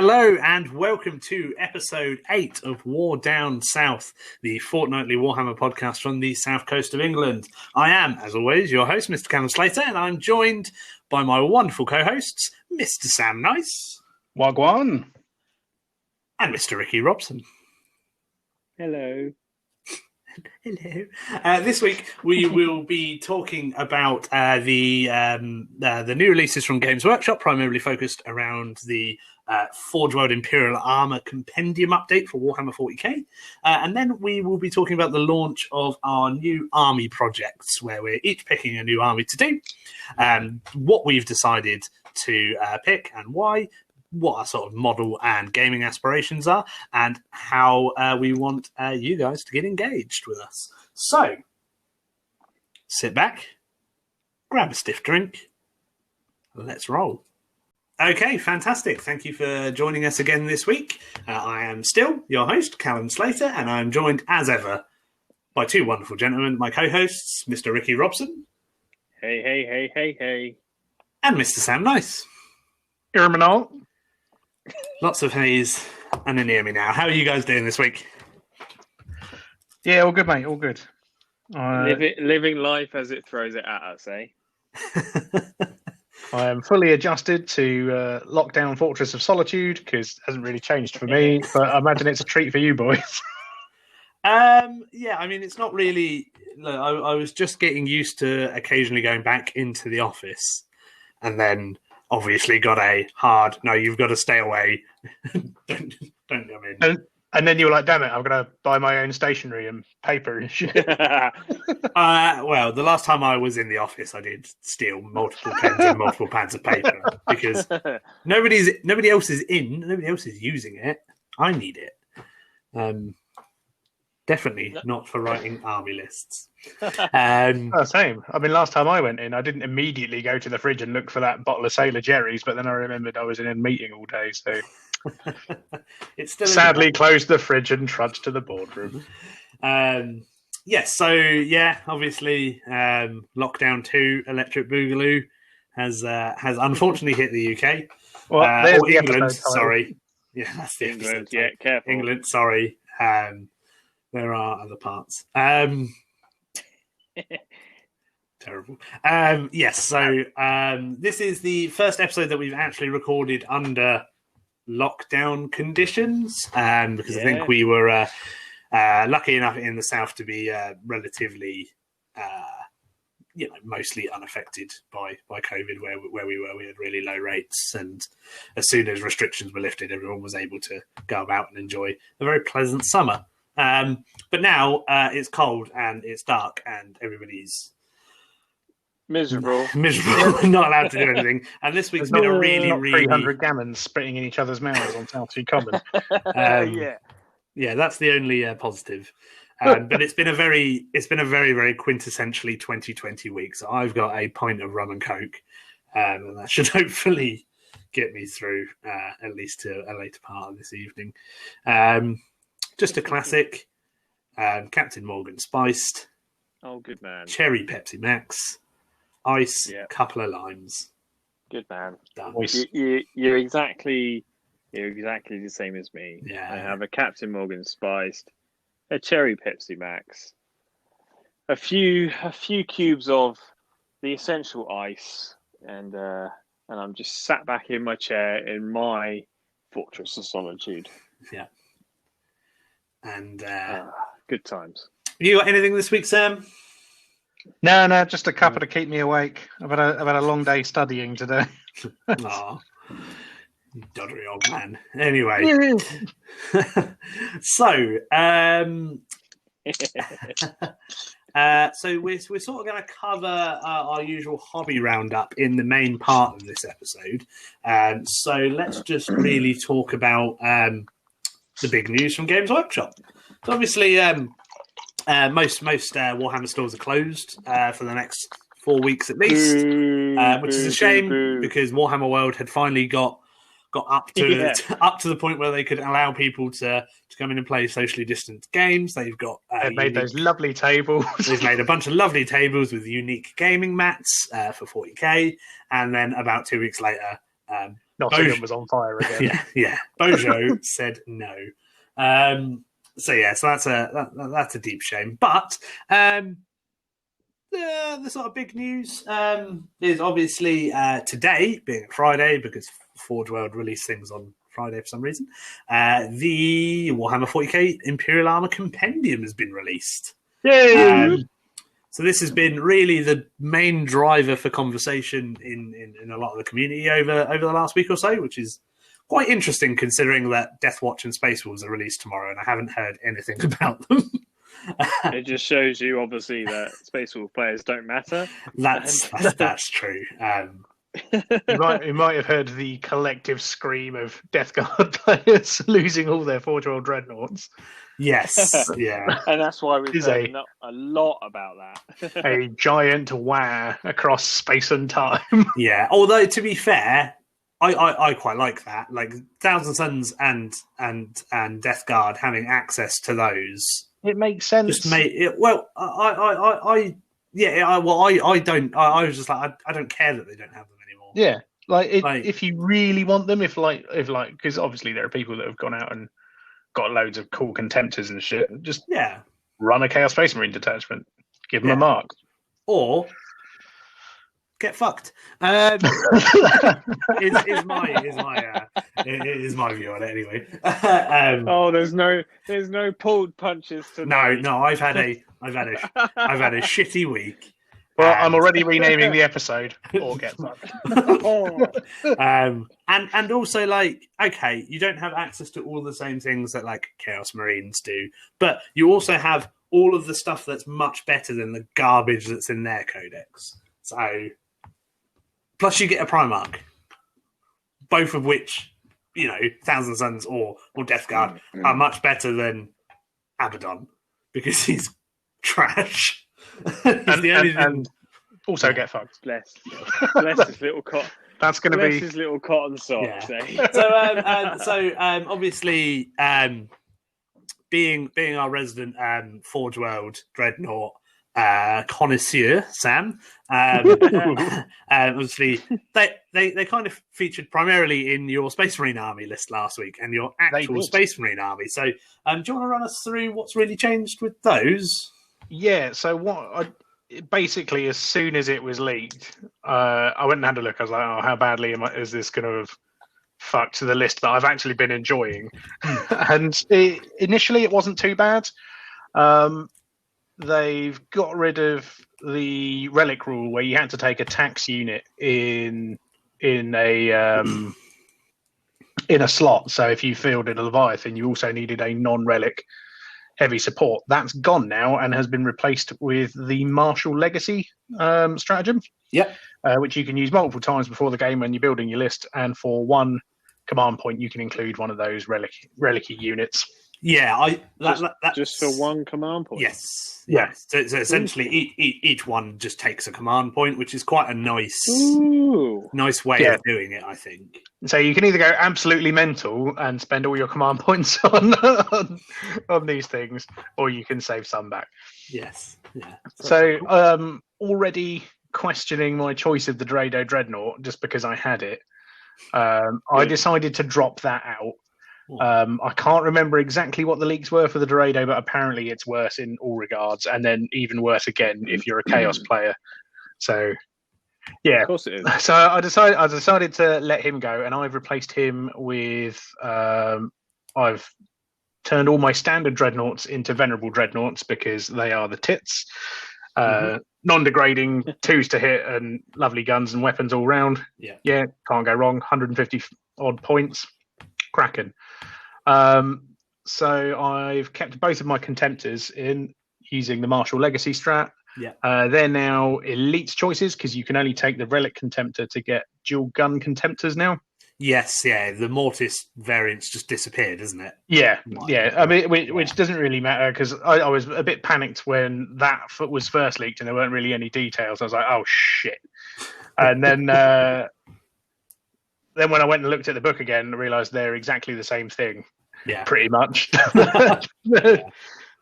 Hello and welcome to episode 8 of War Down South, the fortnightly Warhammer podcast from the south coast of England. I am, as always, your host, Mr. Callum Slater, and I'm joined by my wonderful co-hosts, Mr. Sam Nice. Wagwan. And Mr. Ricky Robson. Hello. Hello. This week we will be talking about the new releases from Games Workshop, primarily focused around the Forge World Imperial Armor Compendium update for Warhammer 40k. And then we will be talking about the launch of our new army projects, where we're each picking a new army to do, what we've decided to pick and why, what our sort of model and gaming aspirations are, and how we want you guys to get engaged with us. So, sit back, grab a stiff drink, let's roll. Okay, fantastic. Thank you for joining us again this week. I am still your host, Callum Slater, and I'm joined, as ever, by two wonderful gentlemen, my co-hosts, Mr. Ricky Robson. Hey, hey, hey, hey, hey. And Mr. Sam Nice. Irminal. Lots of haze and an ear me now. How are you guys doing this week? Yeah, all good, mate. All good. Living life as it throws it at us, eh? I am fully adjusted to lockdown Fortress of Solitude because it hasn't really changed for me, but I imagine it's a treat for you boys. Yeah, I mean, it's not really... Look, I was just getting used to occasionally going back into the office, and then obviously got a hard, no, you've got to stay away. don't come in. And then you were like, damn it, I'm going to buy my own stationery and paper and shit. Well, the last time I was in the office, I did steal multiple pens and multiple pads of paper because nobody else is using it. I need it. Definitely not for writing army lists. Same. I mean, last time I went in, I didn't immediately go to the fridge and look for that bottle of Sailor Jerry's, but then I remembered I was in a meeting all day, so it's still sadly closed the fridge and trudged to the boardroom. Yes, so yeah, obviously, Lockdown 2, Electric Boogaloo has unfortunately hit the UK. Well, there's the England, episode sorry. Yeah, that's the England, episode. yeah, careful. England, sorry. There are other parts. Terrible. Yes, so this is the first episode that we've actually recorded under lockdown conditions, because I think we were lucky enough in the south to be relatively, mostly unaffected by COVID, where we were. We had really low rates, and as soon as restrictions were lifted, everyone was able to go about and enjoy a very pleasant summer. But now it's cold and it's dark and everybody's miserable, not allowed to do anything. And this week's been a really 300 gammons spitting in each other's mouths on South Sea Common. Yeah, that's the only positive. But it's been a very, very quintessentially 2020 week. So I've got a pint of rum and coke, and that should hopefully get me through at least to a later part of this evening. Just a classic, Captain Morgan spiced. Oh, good man. Cherry Pepsi Max, ice, couple of limes. Good man. Done. You're exactly the same as me. Yeah. I have a Captain Morgan spiced, a Cherry Pepsi Max, a few cubes of the essential ice, and I'm just sat back in my chair in my Fortress of Solitude. Yeah. And good times. You got anything this week, Sam? No, just a couple to keep me awake. I've had a long day studying today. Oh, you doddery old man. Anyway, so so we're sort of going to cover our usual hobby roundup in the main part of this episode. So let's just really talk about the big news from Games Workshop. So obviously, most Warhammer stores are closed for the next 4 weeks at least, which is a shame because Warhammer World had finally got up to the point where they could allow people to come in and play socially distanced games. They've got made those lovely tables. They've made a bunch of lovely tables with unique gaming mats for 40k, and then about 2 weeks later, Nottingham was on fire again. yeah. Bojo said no. So that's a deep shame. But the sort of big news is obviously today, being Friday, because Forge World released things on Friday for some reason. The Warhammer 40k Imperial Armor Compendium has been released. Yay! So this has been really the main driver for conversation in a lot of the community over the last week or so, which is quite interesting considering that Death Watch and Space Wolves are released tomorrow, and I haven't heard anything about them. It just shows you, obviously, that Space Wolf players don't matter. That's true. You might have heard the collective scream of Death Guard players losing all their Forge World Dreadnoughts. Yes, yeah. And that's why we've heard a lot about that. A giant wah across space and time. Yeah, although to be fair, I quite like that. Like Thousand Suns and Death Guard having access to those. It makes sense. Just made it. Well, I don't. I was just like, I don't care that they don't have them anymore. Yeah, if you really want them, if because obviously there are people that have gone out and got loads of cool contemptors and shit. Just run a Chaos Space Marine detachment, give them a mark, or get fucked. Is my view on it anyway. There's no pulled punches tonight. No. I've had a shitty week. Well, I'm already renaming the episode or get fucked. And also, like, okay, you don't have access to all the same things that like Chaos Marines do, but you also have all of the stuff that's much better than the garbage that's in their codex. So, plus you get a Primarch, both of which, Thousand Suns or Death Guard are much better than Abaddon because he's trash. and also get fucked. Bless his little cotton. That's going to be his little cotton socks. Yeah. So obviously, being our resident Forge World Dreadnought connoisseur, Sam, obviously they kind of featured primarily in your Space Marine army list last week and your actual Space Marine army. So, do you want to run us through what's really changed with those? Yeah, so basically, as soon as it was leaked, I went and had a look. I was like, oh, how badly is this going to have fucked the list that I've actually been enjoying? And initially, it wasn't too bad. They've got rid of the relic rule where you had to take a tax unit in a slot. So if you fielded a Leviathan, you also needed a non-relic heavy support. That's gone now and has been replaced with the Martial Legacy stratagem. Yep. Which you can use multiple times before the game when you're building your list, and for one command point you can include one of those relic units. Yeah, that's just for one command point. Yes. Yeah. So essentially, each one just takes a command point, which is quite a nice way of doing it, I think. So you can either go absolutely mental and spend all your command points on these things, or you can save some back. Yes. Yeah. So already questioning my choice of the Drado Dreadnought just because I had it. I decided to drop that out. I can't remember exactly what the leaks were for the Dorado, but apparently it's worse in all regards, and then even worse again if you're a Chaos player. So, yeah. Of course it is. So I decided to let him go, and I've replaced him with. I've turned all my standard dreadnoughts into venerable dreadnoughts because they are the tits. Non-degrading, 2s to hit, and lovely guns and weapons all round. Yeah, can't go wrong. 150 odd points. Cracking. So I've kept both of my contemptors in using the Martial Legacy strat. Yeah. They're now elite choices because you can only take the Relic Contemptor to get dual gun contemptors now. Yes, yeah. The Mortis variant's just disappeared, isn't it? Yeah, yeah. I mean, which doesn't really matter because I was a bit panicked when that was first leaked and there weren't really any details. I was like, oh shit. And then when I went and looked at the book again, I realised they're exactly the same thing. Yeah, pretty much.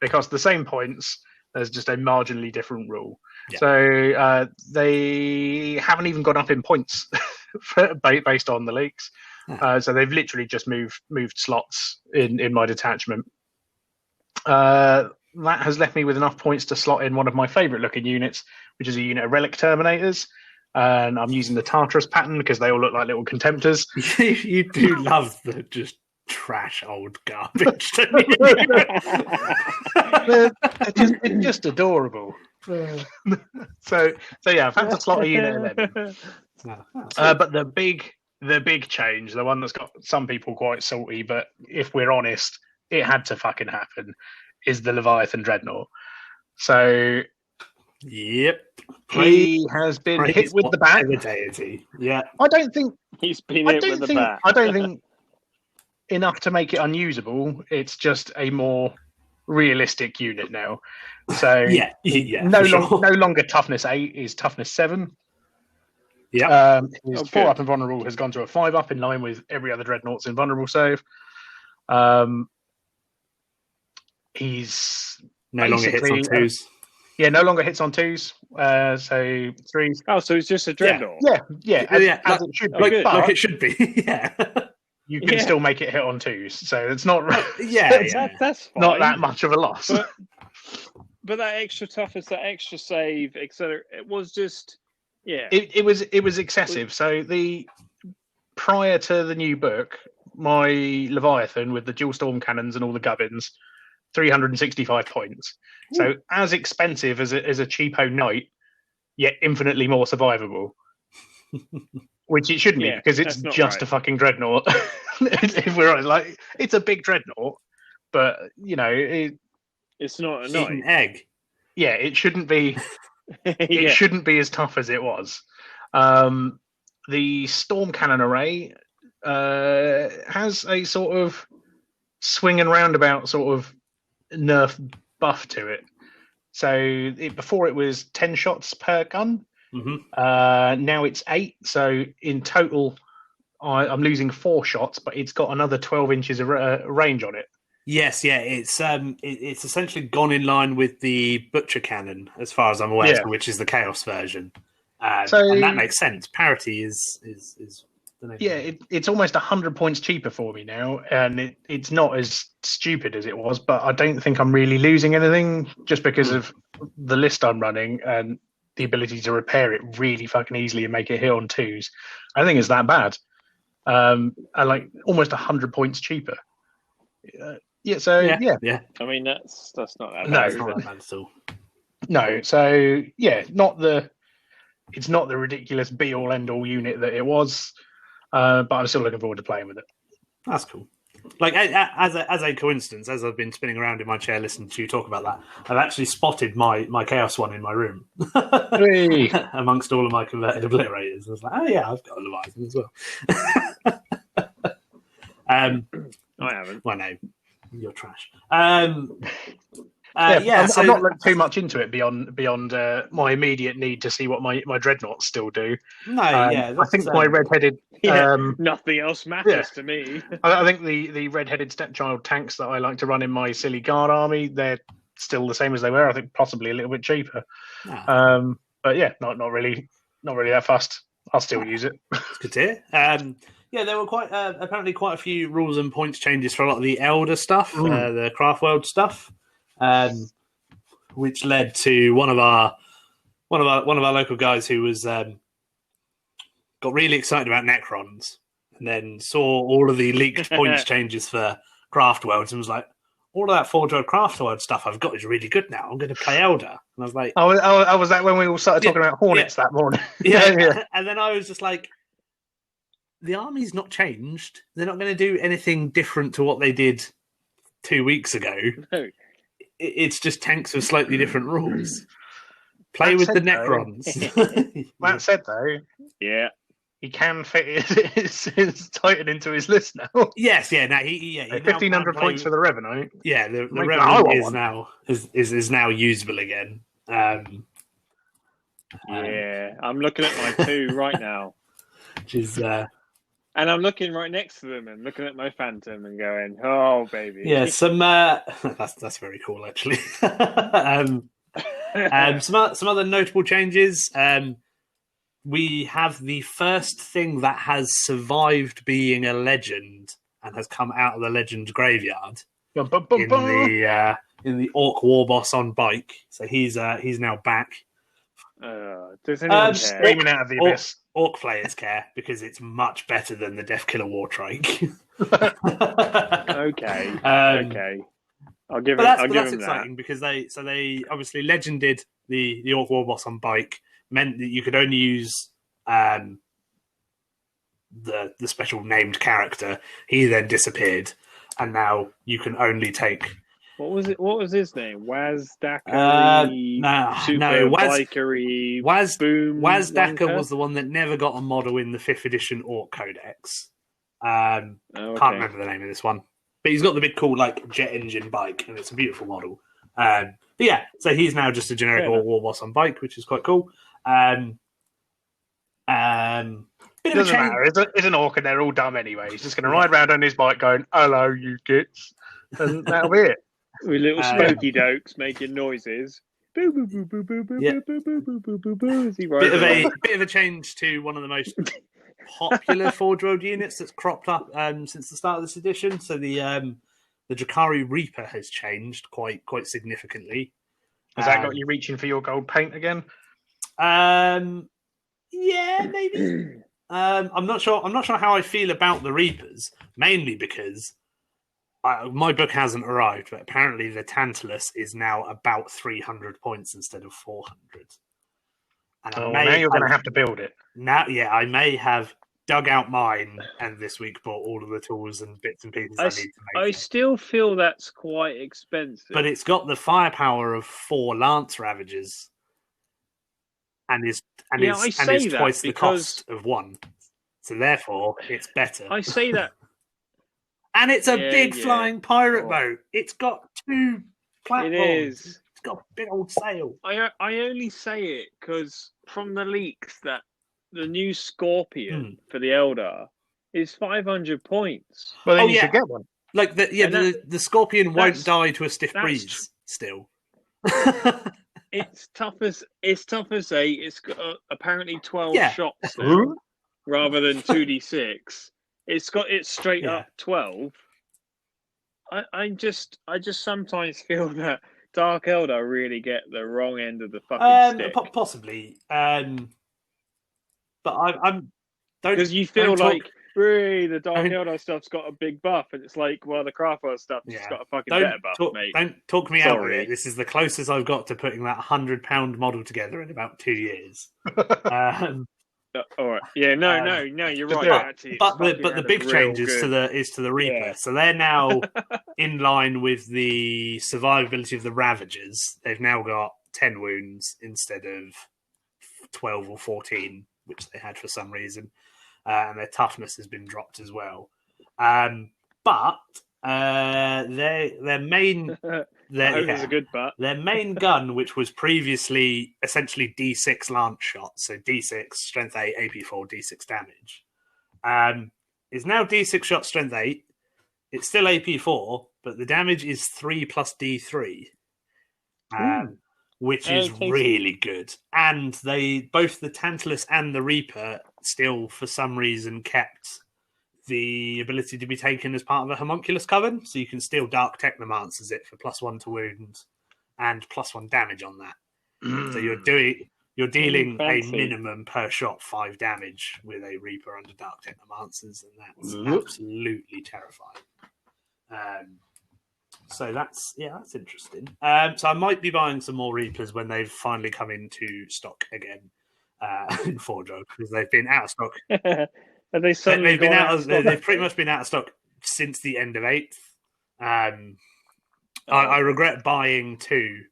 Because the same points, there's just a marginally different rule. Yeah. So they haven't even gone up in points based on the leaks. So they've literally just moved slots in my detachment. That has left me with enough points to slot in one of my favourite looking units, which is a unit of relic terminators. And I'm using the Tartarus pattern because they all look like little contemptors. You do love the just trash old garbage, don't you? They're just adorable. So yeah, I've had to slot a unit of them. But the big change, the one that's got some people quite salty, but if we're honest, it had to fucking happen, is the Leviathan Dreadnought. So yep, he has been hit with the bat. Deity. Yeah, I don't think he's been hit with the bat. I don't think enough to make it unusable. It's just a more realistic unit now. So yeah, no longer toughness 8 is toughness 7. Yeah, his 4 up and vulnerable has gone to a 5 up in line with every other dreadnought's invulnerable save. He's no longer hits on 2s. Yeah, no longer hits on 2s. So 3s. Oh, so it's just a dreadnought. Yeah. As it should be. Like it should be. Yeah. You can still make it hit on 2s, so it's not. That's fine. Not that much of a loss. But that extra toughness, that extra save, etc. It was just. Yeah, it was excessive. So prior to the new book, my Leviathan with the dual storm cannons and all the gubbins, 365 points. Ooh. So as expensive as a cheapo knight, yet infinitely more survivable. Which it shouldn't be because it's just a fucking dreadnought. If we're honest, like it's a big dreadnought, but it's not a knight. An egg. Yeah, it shouldn't be. It shouldn't be as tough as it was. The storm cannon array has a sort of swing and roundabout sort of nerf buff to it. So before it was 10 shots per gun. Mm-hmm. Now it's 8. So in total, I'm losing 4 shots, but it's got another 12 inches of range on it. Yes, yeah, it's essentially gone in line with the Butcher Cannon, as far as I'm aware, which is the Chaos version. And that makes sense. Parity is the name. Yeah, it's almost 100 points cheaper for me now, and it's not as stupid as it was, but I don't think I'm really losing anything just because of the list I'm running and the ability to repair it really fucking easily and make it hit on 2s. I think it's that bad. And like almost 100 points cheaper. Yeah. I mean, that's not that bad. No, it's not that bad at all. No, so yeah, it's not the ridiculous be all end all unit that it was, but I'm still looking forward to playing with it. That's cool. Like as a coincidence, as I've been spinning around in my chair listening to you talk about that, I've actually spotted my Chaos one in my room amongst all of my converted obliterators. I was like, oh yeah, I've got a Leviathan as well. I haven't. Well, no. You're trash. I'm not looking too much into it beyond my immediate need to see what my dreadnoughts still do. No, I think my redheaded. Nothing else matters to me. I think the redheaded stepchild tanks that I like to run in my silly guard army, they're still the same as they were. I think possibly a little bit cheaper. But yeah, not really that fussed. I'll still use it. It's good to hear. Yeah, there were apparently quite a few rules and points changes for a lot of the Elder stuff, the Craft World stuff, which led to one of our local guys who was got really excited about Necrons, and then saw all of the leaked points changes for Craft Worlds and was like, all of that Forge World Craft World stuff I've got is really good now. I'm going to play Elder. And I was like, oh, was that when we all started talking about Hornets that morning? Yeah. And then I was just like, the army's not changed. They're not going to do anything different to what they did 2 weeks ago. No. It's just tanks with slightly different rules. Play with the Necrons. That said, though, he can fit his Titan into his list now. Yes, yeah. Now he 1,500 points for the Revenant. Yeah, the Revenant is now usable again. I'm looking at my 2 right now. Which is and I'm looking right next to them and looking at my Phantom and going, "Oh, baby!" Yeah, some that's very cool, actually. Some other notable changes. The we have the first thing that has survived being a legend and has come out of the legend graveyard in the Orc Warboss on bike. So he's now back. Does anyone care? Screaming out of the abyss. Orc players care because it's much better than the Death Killer Wartrike. Okay. Okay. I'll give that's him exciting that. because they obviously legended the Orc Warboss on bike, meant that you could only use the special named character. He then disappeared, and now you can only take. What was it? What was his name? Wazdakari. Bikery. Boom. Wazdaka was the one that never got a model in the 5th edition Orc Codex. Can't remember the name of this one, but he's got the big cool like jet engine bike, and it's a beautiful model. But yeah, so he's now just a generic Orc Warboss on bike, which is quite cool. Doesn't matter. It's an orc, and they're all dumb anyway. He's just going to ride around on his bike, going, "Hello, you gits," and that'll be it. With little smoky dokes making noises. Boo boo boo boo boo boo boo boo boo boo boo boo. Bit of a change to one of the most popular Forge World units that's cropped up since the start of this edition. So the Drakari Reaper has changed quite significantly. Has that got you reaching for your gold paint again? Yeah, maybe. I'm not sure how I feel about the Reapers, mainly because my book hasn't arrived, but apparently the Tantalus is now about 300 points instead of 400. And now you're going to have to build it. Now, yeah, I may have dug out mine and this week bought all of the tools and bits and pieces I need to make. I still feel that's quite expensive. But it's got the firepower of 4 Lance Ravagers. And is twice the cost of 1. So therefore, it's better. I say that. And it's a big flying pirate boat. It's got 2 platforms. It is. It's got a big old sail. I only say it because from the leaks that the new Scorpion for the Eldar is 500 points. Well, then you should get one. Like the Scorpion won't die to a stiff breeze still. It's tough as 8. It's got apparently 12 shots now, rather than 2d6. It's straight up 12. I just sometimes feel that Dark Eldar really get the wrong end of the fucking stick. Possibly, but I'm because you feel like really the Dark Eldar stuff's got a big buff, and it's like, well, the Craftworld stuff's just got a fucking better buff, mate. Don't talk me out of it. This is the closest I've got to putting that £100 model together in about 2 years. All right. Yeah. No. You're right. Actually, but the big change is to the Reaper. Yeah. So they're now in line with the survivability of the Ravagers. They've now got 10 wounds instead of 12 or 14, which they had for some reason, and their toughness has been dropped as well. But their main. There's a good butt. Their main gun, which was previously essentially D6 lance shots, so D6, strength 8, AP4, D6 damage, is now D6 shot, strength 8. It's still AP4, but the damage is 3 plus D3, which is really good. And both the Tantalus and the Reaper still, for some reason, kept the ability to be taken as part of a homunculus coven, so you can still Dark Technomancers it for +1 to wound and +1 damage on that. So you're dealing a minimum per shot 5 damage with a Reaper under Dark Technomancers, and that's absolutely terrifying. So that's interesting. So I might be buying some more Reapers when they've finally come into stock again in Forge World, because they've been out of stock. They've pretty much been out of stock since the end of 8th. I regret buying 2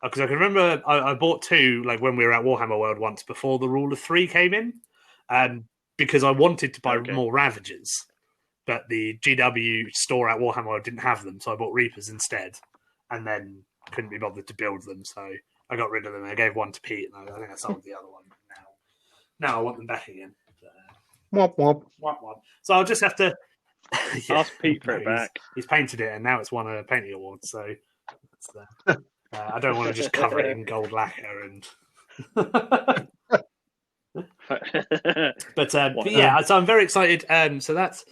because I can remember I bought 2 like when we were at Warhammer World once before the rule of 3 came in, because I wanted to buy more Ravagers, but the GW store at Warhammer World didn't have them, so I bought Reapers instead, and then couldn't be bothered to build them, so I got rid of them. I gave 1 to Pete, and I think I sold the other one. Now I want them back again. Womp womp. Womp womp. So I'll just have to ask Pete for it back. He's painted it, and now it's won a painting award. So I don't want to just cover it in gold lacquer and But yeah, so I'm very excited. So that's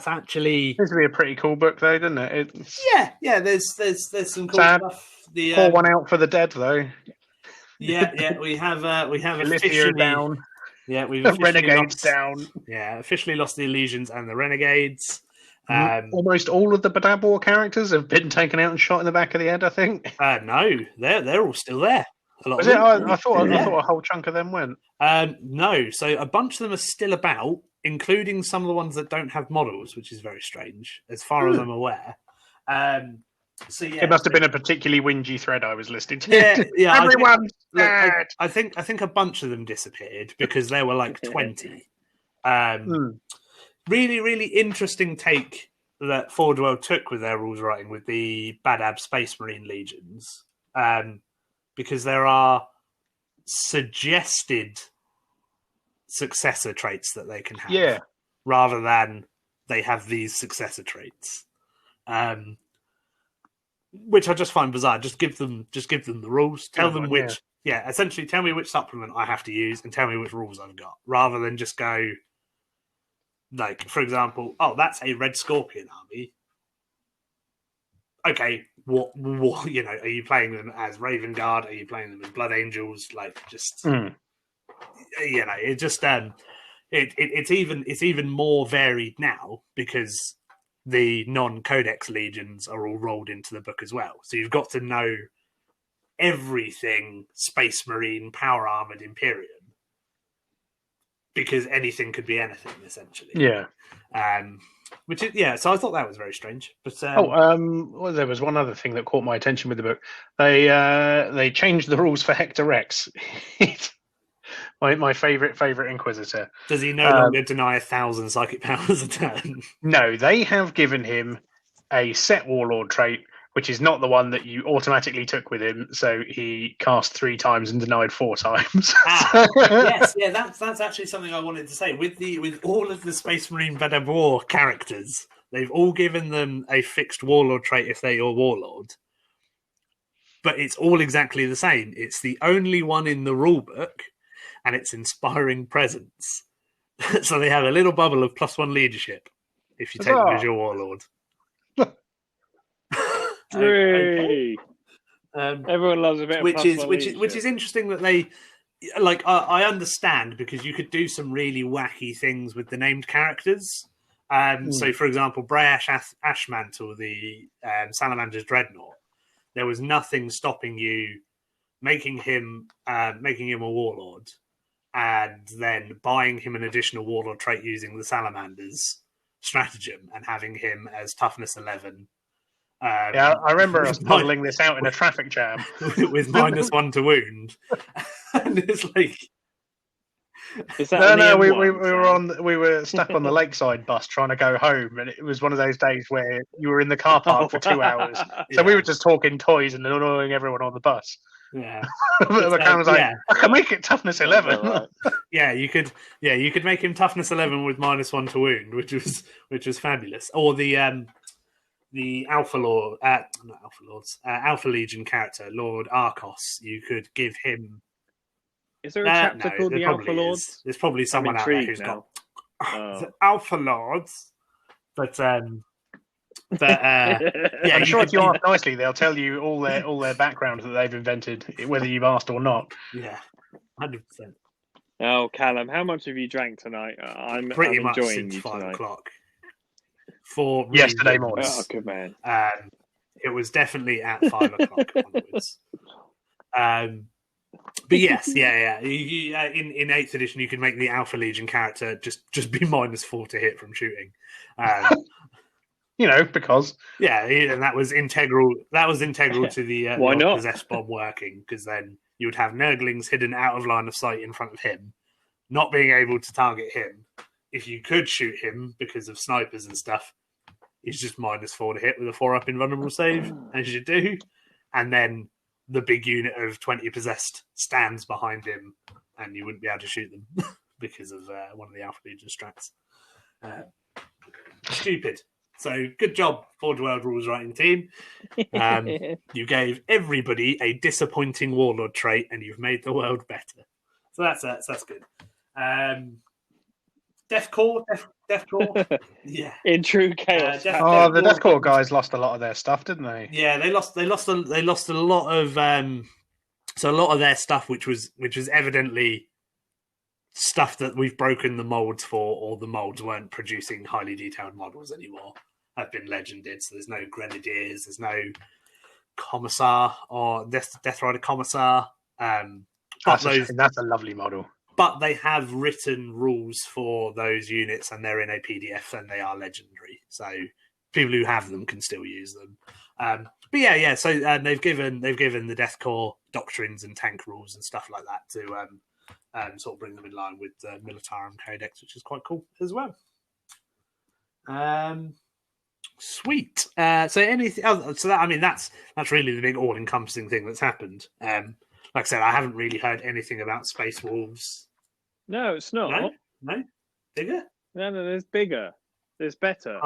actually This would be a pretty cool book, though, doesn't it? It's yeah. There's some cool sad. stuff. Pour one out for the dead, though. Yeah. We have Alithio officially down. Yeah, we've officially Renegades lost, down. Yeah, officially lost the Elysians and the Renegades. Almost all of the Badab characters have been taken out and shot in the back of the head, I think. No, they're all still there. Was it? I thought a whole chunk of them went. No, so a bunch of them are still about, including some of the ones that don't have models, which is very strange, as far as I'm aware. So yeah, it must have been a particularly whingy thread I was listening to. Yeah. Everyone's dead. I think a bunch of them disappeared because there were like 20. Really, really interesting take that Forge World took with their rules writing with the Badab Space Marine Legions, because there are suggested successor traits that they can have, rather than they have these successor traits. Which I just find bizarre. Just give them the rules. Tell them which. Yeah, essentially, tell me which supplement I have to use, and tell me which rules I've got, rather than just go. Like, for example, that's a Red Scorpion army. Okay, what are you playing them as Raven Guard? Are you playing them as Blood Angels? Like, just it just it's even more varied now because the non-Codex legions are all rolled into the book as well. So you've got to know everything Space Marine, Power Armored Imperium, because anything could be anything, essentially. Yeah. Which is, so I thought that was very strange. But well, there was one other thing that caught my attention with the book. They changed the rules for Hector Rex. my favorite Inquisitor. Does he no longer deny 1,000 psychic powers a turn? No, they have given him a set Warlord trait, which is not the one that you automatically took with him. So he cast 3 times and denied 4 times. Yes, that's actually something I wanted to say. With all of the Space Marine Badab War characters, they've all given them a fixed Warlord trait if they're your Warlord. But it's all exactly the same. It's the only one in the rulebook, and it's Inspiring Presence. So they have a little bubble of +1 leadership if you take them as your Warlord. Okay. Everyone loves a bit of which is interesting that they I understand, because you could do some really wacky things with the named characters. So, for example, Brayash Ashmantle, the Salamander's Dreadnought, there was nothing stopping you making him a Warlord and then buying him an additional Warlord trait using the Salamander's stratagem and having him as Toughness 11. I remember us modelling this out in a traffic jam with -1 to wound, and it's like, we were stuck on the lakeside bus trying to go home, and it was one of those days where you were in the car park for 2 hours, so we were just talking toys and annoying everyone on the bus. Yeah, but Cam was like, I can make it Toughness 11. Right. you could make him Toughness 11 with -1 to wound, which was fabulous. Or the Alpha Lord, not Alpha Lords, Alpha Legion character, Lord Arcos. You could give him. Is there a chapter called the Alpha Lords? There's probably someone out there who's got the Alpha Lords, but I'm sure if you ask nicely, they'll tell you all their background that they've invented, whether you've asked or not. Yeah, 100%. Oh, Callum, how much have you drank tonight? I'm pretty much enjoying since you 5 tonight. o'clock. For yesterday morning. Oh, good man. It was definitely at 5 o'clock onwards. But yes, You, in 8th edition, you can make the Alpha Legion character just be -4 to hit from shooting. Because and that was integral. That was integral to the possessed bomb working, because then you would have Nurglings hidden out of line of sight in front of him, not being able to target him. If you could shoot him because of snipers and stuff, he's just -4 to hit with a 4-up invulnerable save, as you do. And then the big unit of 20 possessed stands behind him, and you wouldn't be able to shoot them because of one of the Alpha Legion strats. Stupid. So good job, Forge World rules writing team. You gave everybody a disappointing Warlord trait, and you've made the world better. So that's good. Deathcore. Yeah. In true chaos. The Deathcore guys lost a lot of their stuff, didn't they? Yeah, they lost a lot of so a lot of their stuff, which was evidently stuff that we've broken the molds for, or the molds weren't producing highly detailed models anymore, have been legended. So there's no Grenadiers, there's no Commissar or Death Rider Commissar. That's a lovely model. But they have written rules for those units, and they're in a PDF, and they are legendary. So people who have them can still use them. But yeah. So they've given the Death Corps doctrines and tank rules and stuff like that to sort of bring them in line with the Militarum Codex, which is quite cool as well. Sweet. So anything else? So that's really the big all-encompassing thing that's happened. Like I said, I haven't really heard anything about Space Wolves. No, it's not. No? Bigger? No, there's bigger. There's better.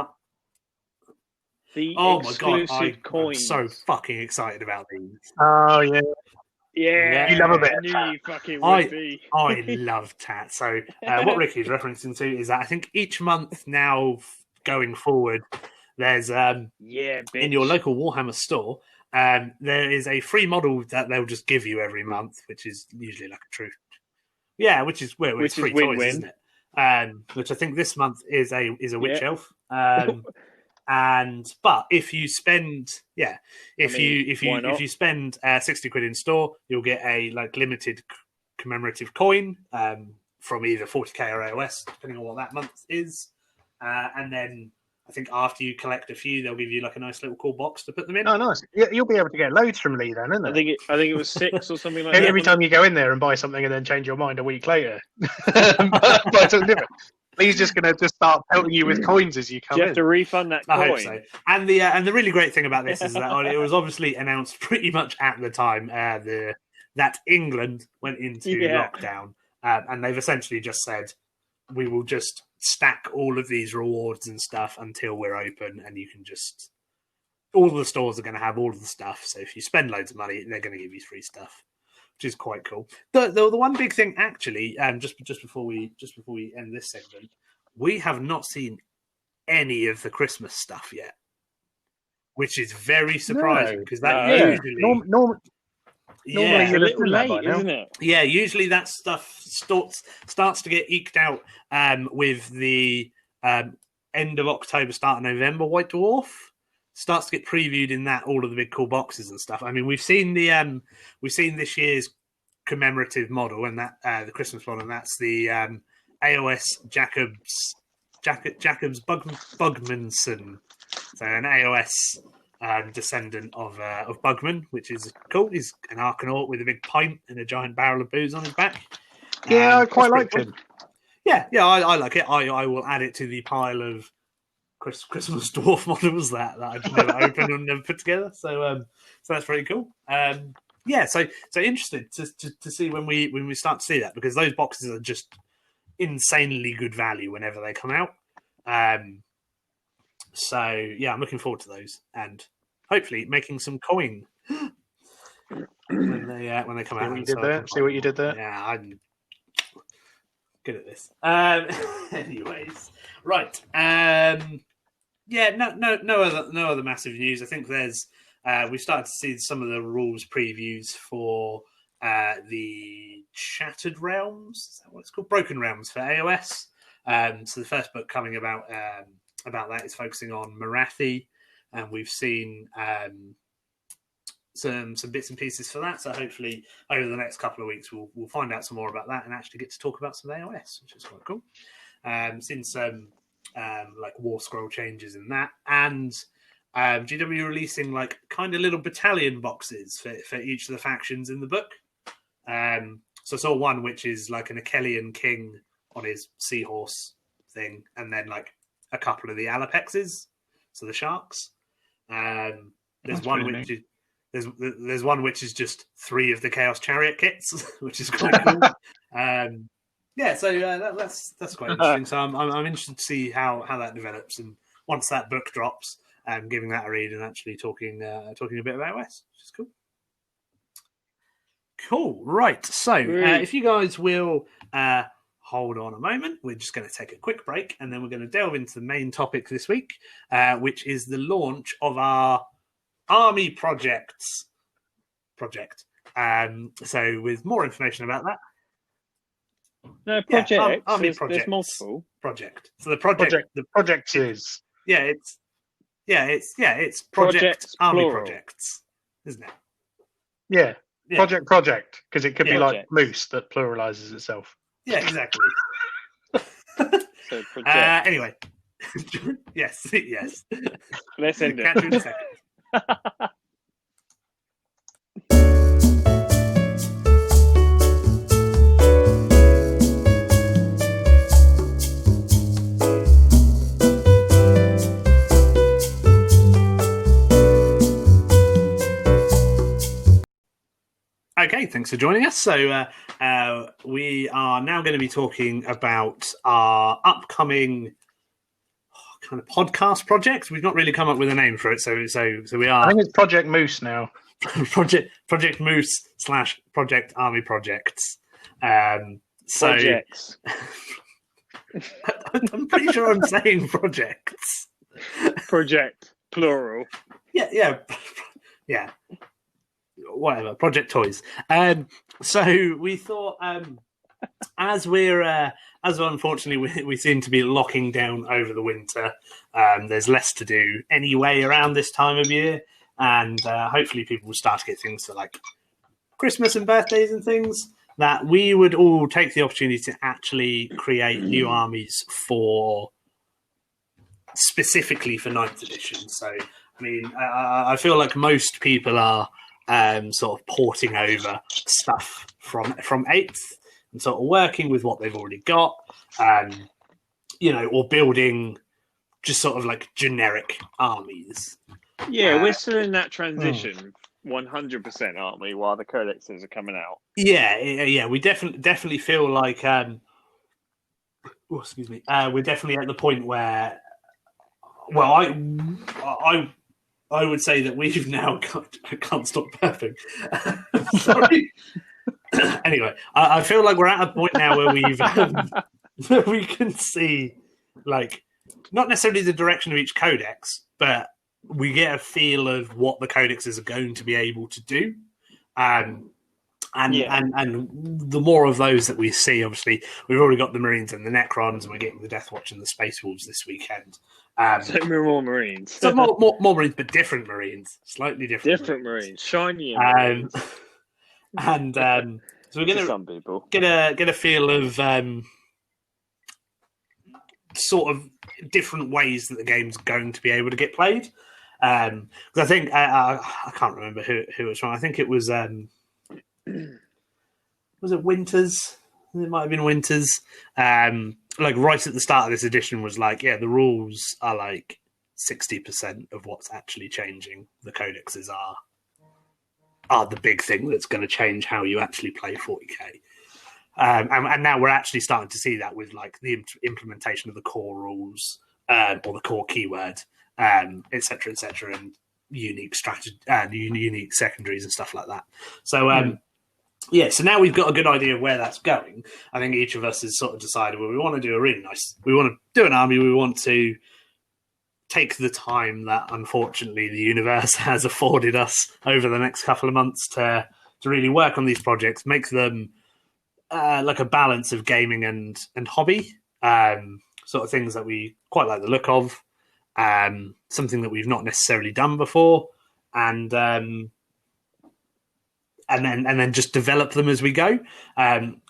The oh my god, I'm coins. so fucking excited about these. Oh, yeah. Yeah, you love a bit. I knew you fucking would be. I love Tat. So what Ricky's referencing to is that I think each month now going forward, there's in your local Warhammer store, there is a free model that they'll just give you every month, which is usually like a truth. Yeah, which is free win-win. toys, isn't it? Which I think this month is a witch elf. But if you spend if you spend 60 quid in store, you'll get a like limited commemorative coin from either 40k or AOS, depending on what that month is, and then I think after you collect a few, they'll give you like a nice little cool box to put them in. Oh, nice! Yeah, you'll be able to get loads from Lee then, isn't it? I think it was 6 or something like that. Every time you go in there and buy something and then change your mind a week later, buy something different. Lee's just going to start pelting you with coins as you come in. You have to refund that coin. I hope so. And the really great thing about this is that it was obviously announced pretty much at the time that England went into lockdown, and they've essentially just said, we will just stack all of these rewards and stuff until we're open, and you can just... all the stores are going to have all of the stuff, so if you spend loads of money, they're going to give you free stuff, which is quite cool. The one big thing, actually, just before we end this segment, we have not seen any of the Christmas stuff yet, which is very surprising because usually normally it's a little late, isn't it? Yeah, usually that stuff starts to get eked out with the end of October, start of November. White Dwarf starts to get previewed in that, all of the big cool boxes and stuff. I mean, we've seen this year's commemorative model and that the Christmas model, and that's the AOS Jacobs Bugmanson, so an AOS descendant of Bugman, which is cool. He's an Arcanaut with a big pint and a giant barrel of booze on his back. Yeah, I quite liked him. Yeah, I like it. I will add it to the pile of Christmas dwarf models that I've never opened and never put together. So that's pretty cool. So interested to see when we start to see that, because those boxes are just insanely good value whenever they come out. So yeah, I'm looking forward to those, and hopefully making some coin when they come out. See what you did there? Yeah, I'm good at this. Anyways, right. No other massive news. I think there's we've started to see some of the rules previews for the Shattered Realms. Is that what it's called? Broken Realms for AOS. So the first book coming about that is focusing on Marathi, and we've seen some bits and pieces for that. So hopefully over the next couple of weeks we'll find out some more about that and actually get to talk about some AOS, which is quite cool. Seen some like War Scroll changes in that, and GW releasing like kind of little battalion boxes for each of the factions in the book. So I saw one which is like an Achelian king on his seahorse thing, and then like a couple of the Alapexes, so the sharks. There's one which is just 3 of the Chaos Chariot kits, which is quite cool. That's quite interesting. So I'm interested to see how that develops, and once that book drops, giving that a read and actually talking a bit about OS, which is cool. Cool, right. So if you guys will hold on a moment. We're just going to take a quick break, and then we're going to delve into the main topic this week, which is the launch of our Army project. So with more information about that. No, project. Army There's multiple. Project. So the project. The project is. It's project Army plural. projects, isn't it? Yeah. Project, because it could be like Project. moose that pluralizes itself. Yeah, exactly. So project. Anyway, yes. Let's end Catch you in a it. second. Okay, thanks for joining us. So we are now going to be talking about our upcoming kind of podcast project. We've not really come up with a name for it, so we I are think it's Project Moose now. Project Moose / Project Army Projects. So Projects. I'm pretty sure I'm saying projects. Project plural. Yeah. Whatever, Project Toys. So we thought, as unfortunately we seem to be locking down over the winter, there's less to do anyway around this time of year, and hopefully people will start to get things for like Christmas and birthdays and things, that we would all take the opportunity to actually create new armies specifically for 9th edition. So, I mean, I feel like most people are sort of porting over stuff from 8th and sort of working with what they've already got, or building just sort of like generic armies. Yeah, we're still in that transition, 100%, aren't we? While the codexes are coming out. Yeah. We definitely feel like, excuse me. We're definitely at the point where, well, I would say that we've now got. I can't stop burping. Sorry. Anyway, I feel like we're at a point now where we can see, like, not necessarily the direction of each codex, but we get a feel of what the codexes are going to be able to do. And the more of those that we see, obviously, we've already got the Marines and the Necrons, and we're getting the Death Watch and the Space Wolves this weekend. So more Marines. So more Marines, but different Marines, slightly different. Different Marines, shiny Marines. And so we're going some people get a feel of sort of different ways that the game's going to be able to get played. Because I think I can't remember who it was from. I think it was it Winters? It might have been Winters. Like right at the start of this edition was like, yeah, the rules are like 60% of what's actually changing. The codexes are the big thing that's going to change how you actually play 40k. And now we're actually starting to see that with like the implementation of the core rules or the core keyword, et cetera, and unique strategy, unique secondaries and stuff like that. So, so now we've got a good idea of where that's going. I think each of us has sort of decided, well, we want to do we want to do an army. We want to take the time that unfortunately the universe has afforded us over the next couple of months to really work on these projects, make them like a balance of gaming and hobby, sort of things that we quite like the look of, something that we've not necessarily done before, and then just develop them as we go.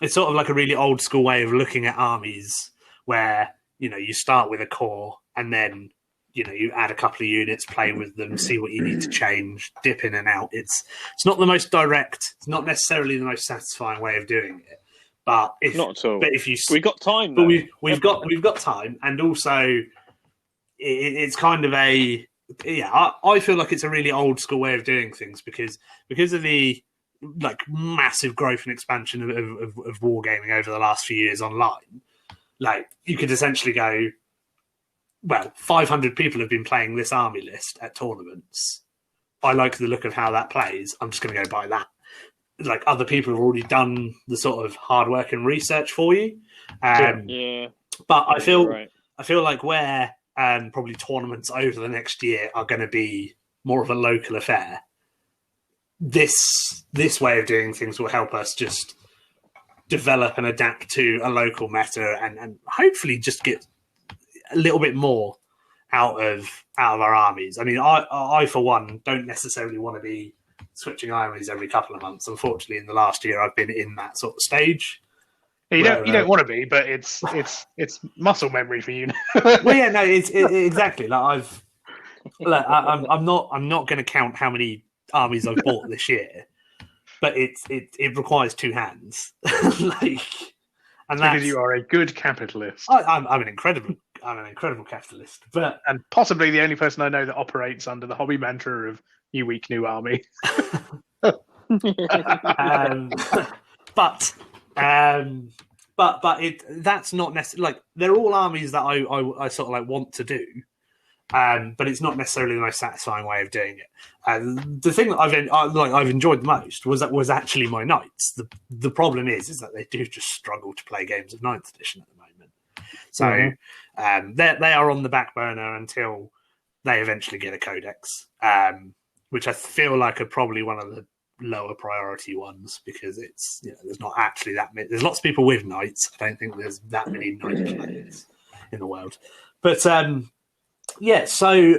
It's sort of like a really old school way of looking at armies, where you start with a core and then you add a couple of units, play with them, see what you need to change, dip in and out. It's not the most direct. It's not necessarily the most satisfying way of doing it. But not at all. But if you, we got time. But though. we've got time, and also it's kind of I feel like it's a really old school way of doing things because of the like massive growth and expansion of wargaming over the last few years online. Like you could essentially go, well, 500 people have been playing this army list at tournaments. I like the look of how that plays. I'm just going to go buy that. Like other people have already done the sort of hard work and research for you. Yeah. But I feel right. I feel like where probably tournaments over the next year are going to be more of a local affair. This way of doing things will help us just develop and adapt to a local meta, and hopefully just get a little bit more out of our armies. I mean, I for one don't necessarily want to be switching armies every couple of months. Unfortunately, in the last year, I've been in that sort of stage. You don't want to be, but it's muscle memory for you. Well, yeah, no, it's exactly like I'm not going to count how many armies I've bought this year, but it requires two hands, like, and that's because you are a good capitalist. I'm an incredible capitalist, but and possibly the only person I know that operates under the hobby mantra of "New week, new army." but that's not necessarily like they're all armies that I sort of like want to do. But it's not necessarily the most satisfying way of doing it. The thing that I've enjoyed the most was actually my knights. The problem is that they do just struggle to play games of 9th edition at the moment. So they are on the back burner until they eventually get a codex, which I feel like are probably one of the lower priority ones because it's there's not actually that many. There's lots of people with knights. I don't think there's that many knight players in the world, but. Yeah, so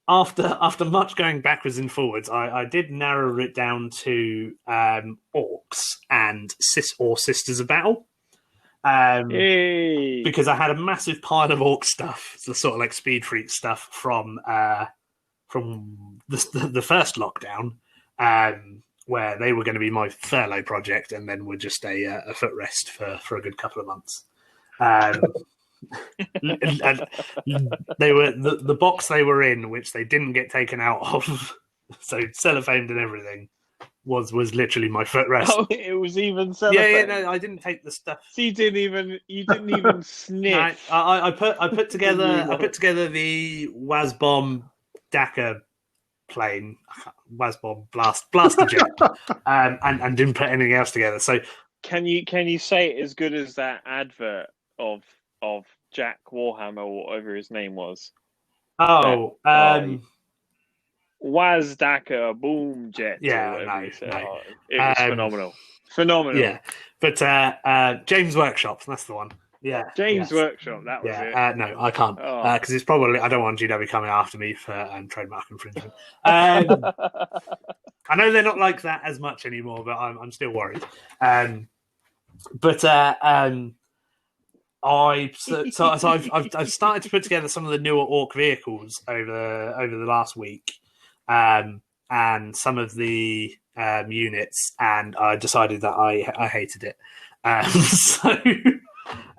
after much going backwards and forwards, I did narrow it down to orcs and Sisters of Battle. Because I had a massive pile of orc stuff, the sort of like Speed Freak stuff from the first lockdown, where they were going to be my furlough project, and then were just a footrest for a good couple of months. And they were the box they were in, which they didn't get taken out of, so cellophaned and everything was literally my footrest. Oh, it was even cellophaned. Yeah, no, I didn't take the stuff. So you didn't even sniff. No, I put together the Wasbomb Dakar plane, Wasbomb blaster jet, and didn't put anything else together. So can you say it as good as that advert of Jack Warhammer or whatever his name was? Oh, Was Dakar Boom Jet? Yeah, no. No. It was phenomenal. Yeah, but James Workshop, that's the one. Yeah, James Workshop, that was it. No, I can't because it's probably I don't want GW coming after me for trademark infringement. I know they're not like that as much anymore, but I'm still worried. I've started to put together some of the newer orc vehicles over the last week, and some of the units, and I decided that I hated it.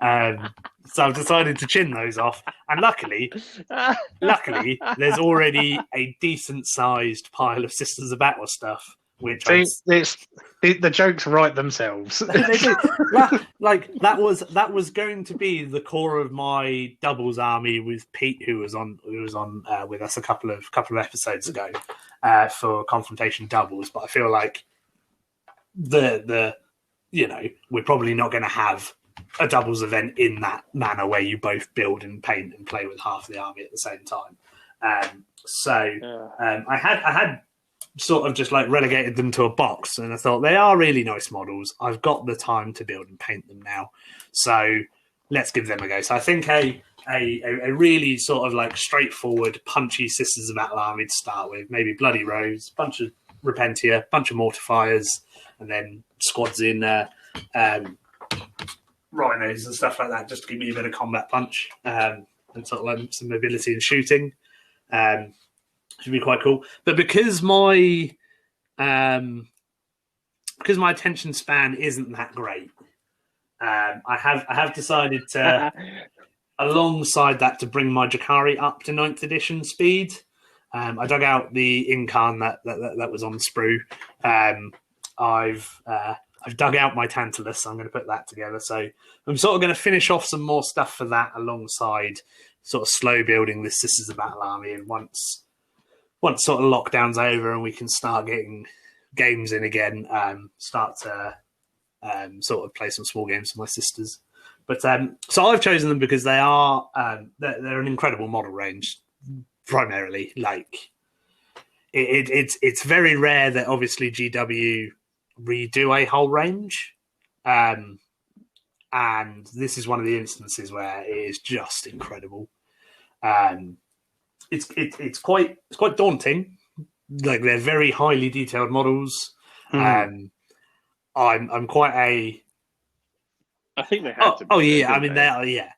So I've decided to chin those off, and luckily, there's already a decent sized pile of Sisters of Battle stuff. Which the jokes write themselves. that was going to be the core of my doubles army with Pete, who was on with us a couple of episodes ago for confrontation doubles. But I feel like we're probably not going to have a doubles event in that manner where you both build and paint and play with half the army at the same time. I had sort of just like relegated them to a box, and I thought they are really nice models. I've got the time to build and paint them now, so let's give them a go. So I think a really sort of like straightforward, punchy Sisters of Battle army to start with, maybe Bloody Rose, bunch of Repentia, bunch of Mortifiers, and then squads in Rhinos and stuff like that, just to give me a bit of combat punch and sort of like some mobility and shooting. Should be quite cool. But because my attention span isn't that great, I have decided to alongside that to bring my Jakari up to 9th edition speed. I dug out the Incarn that was on the sprue. I've dug out my Tantalus. I'm going to put that together. So I'm sort of going to finish off some more stuff for that alongside sort of slow building this Sisters of Battle army. And once sort of lockdown's over and we can start getting games in again, start to sort of play some small games for my sisters. But so I've chosen them because they are they're an incredible model range. Primarily, like it's very rare that obviously GW redo a whole range, and this is one of the instances where it is just incredible. It's quite daunting. Like they're very highly detailed models. I'm quite a. I think they had to be. Oh yeah, I mean they are. Yeah.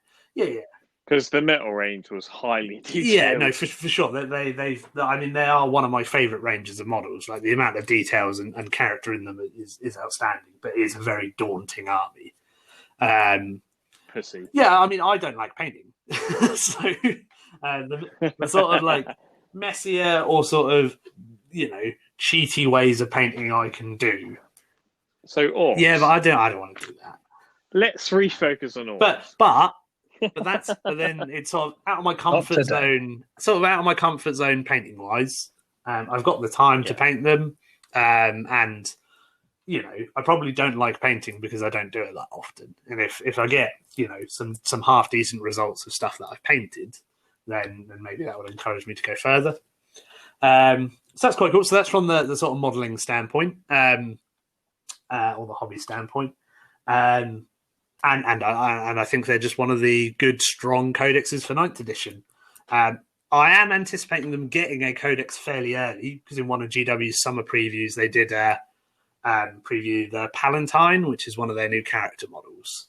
Because the metal range was highly detailed. Yeah, no, for sure. I mean, they are one of my favourite ranges of models. Like the amount of details and character in them is outstanding. But it is a very daunting army. Pussy. Yeah, I mean, I don't like painting, so the sort of like messier or sort of cheaty ways of painting I can do. So orcs. Yeah, but I don't want to do that. Let's refocus on orcs. But then it's sort of out of my comfort zone. Sort of out of my comfort zone painting wise. I've got the time to paint them, and I probably don't like painting because I don't do it that often. And if I get some half decent results of stuff that I've painted, then maybe that would encourage me to go further. So that's quite cool. So that's from the sort of modelling standpoint, or the hobby standpoint. And I think they're just one of the good, strong codexes for 9th edition. I am anticipating them getting a codex fairly early, because in one of GW's summer previews, they did preview the Palatine, which is one of their new character models.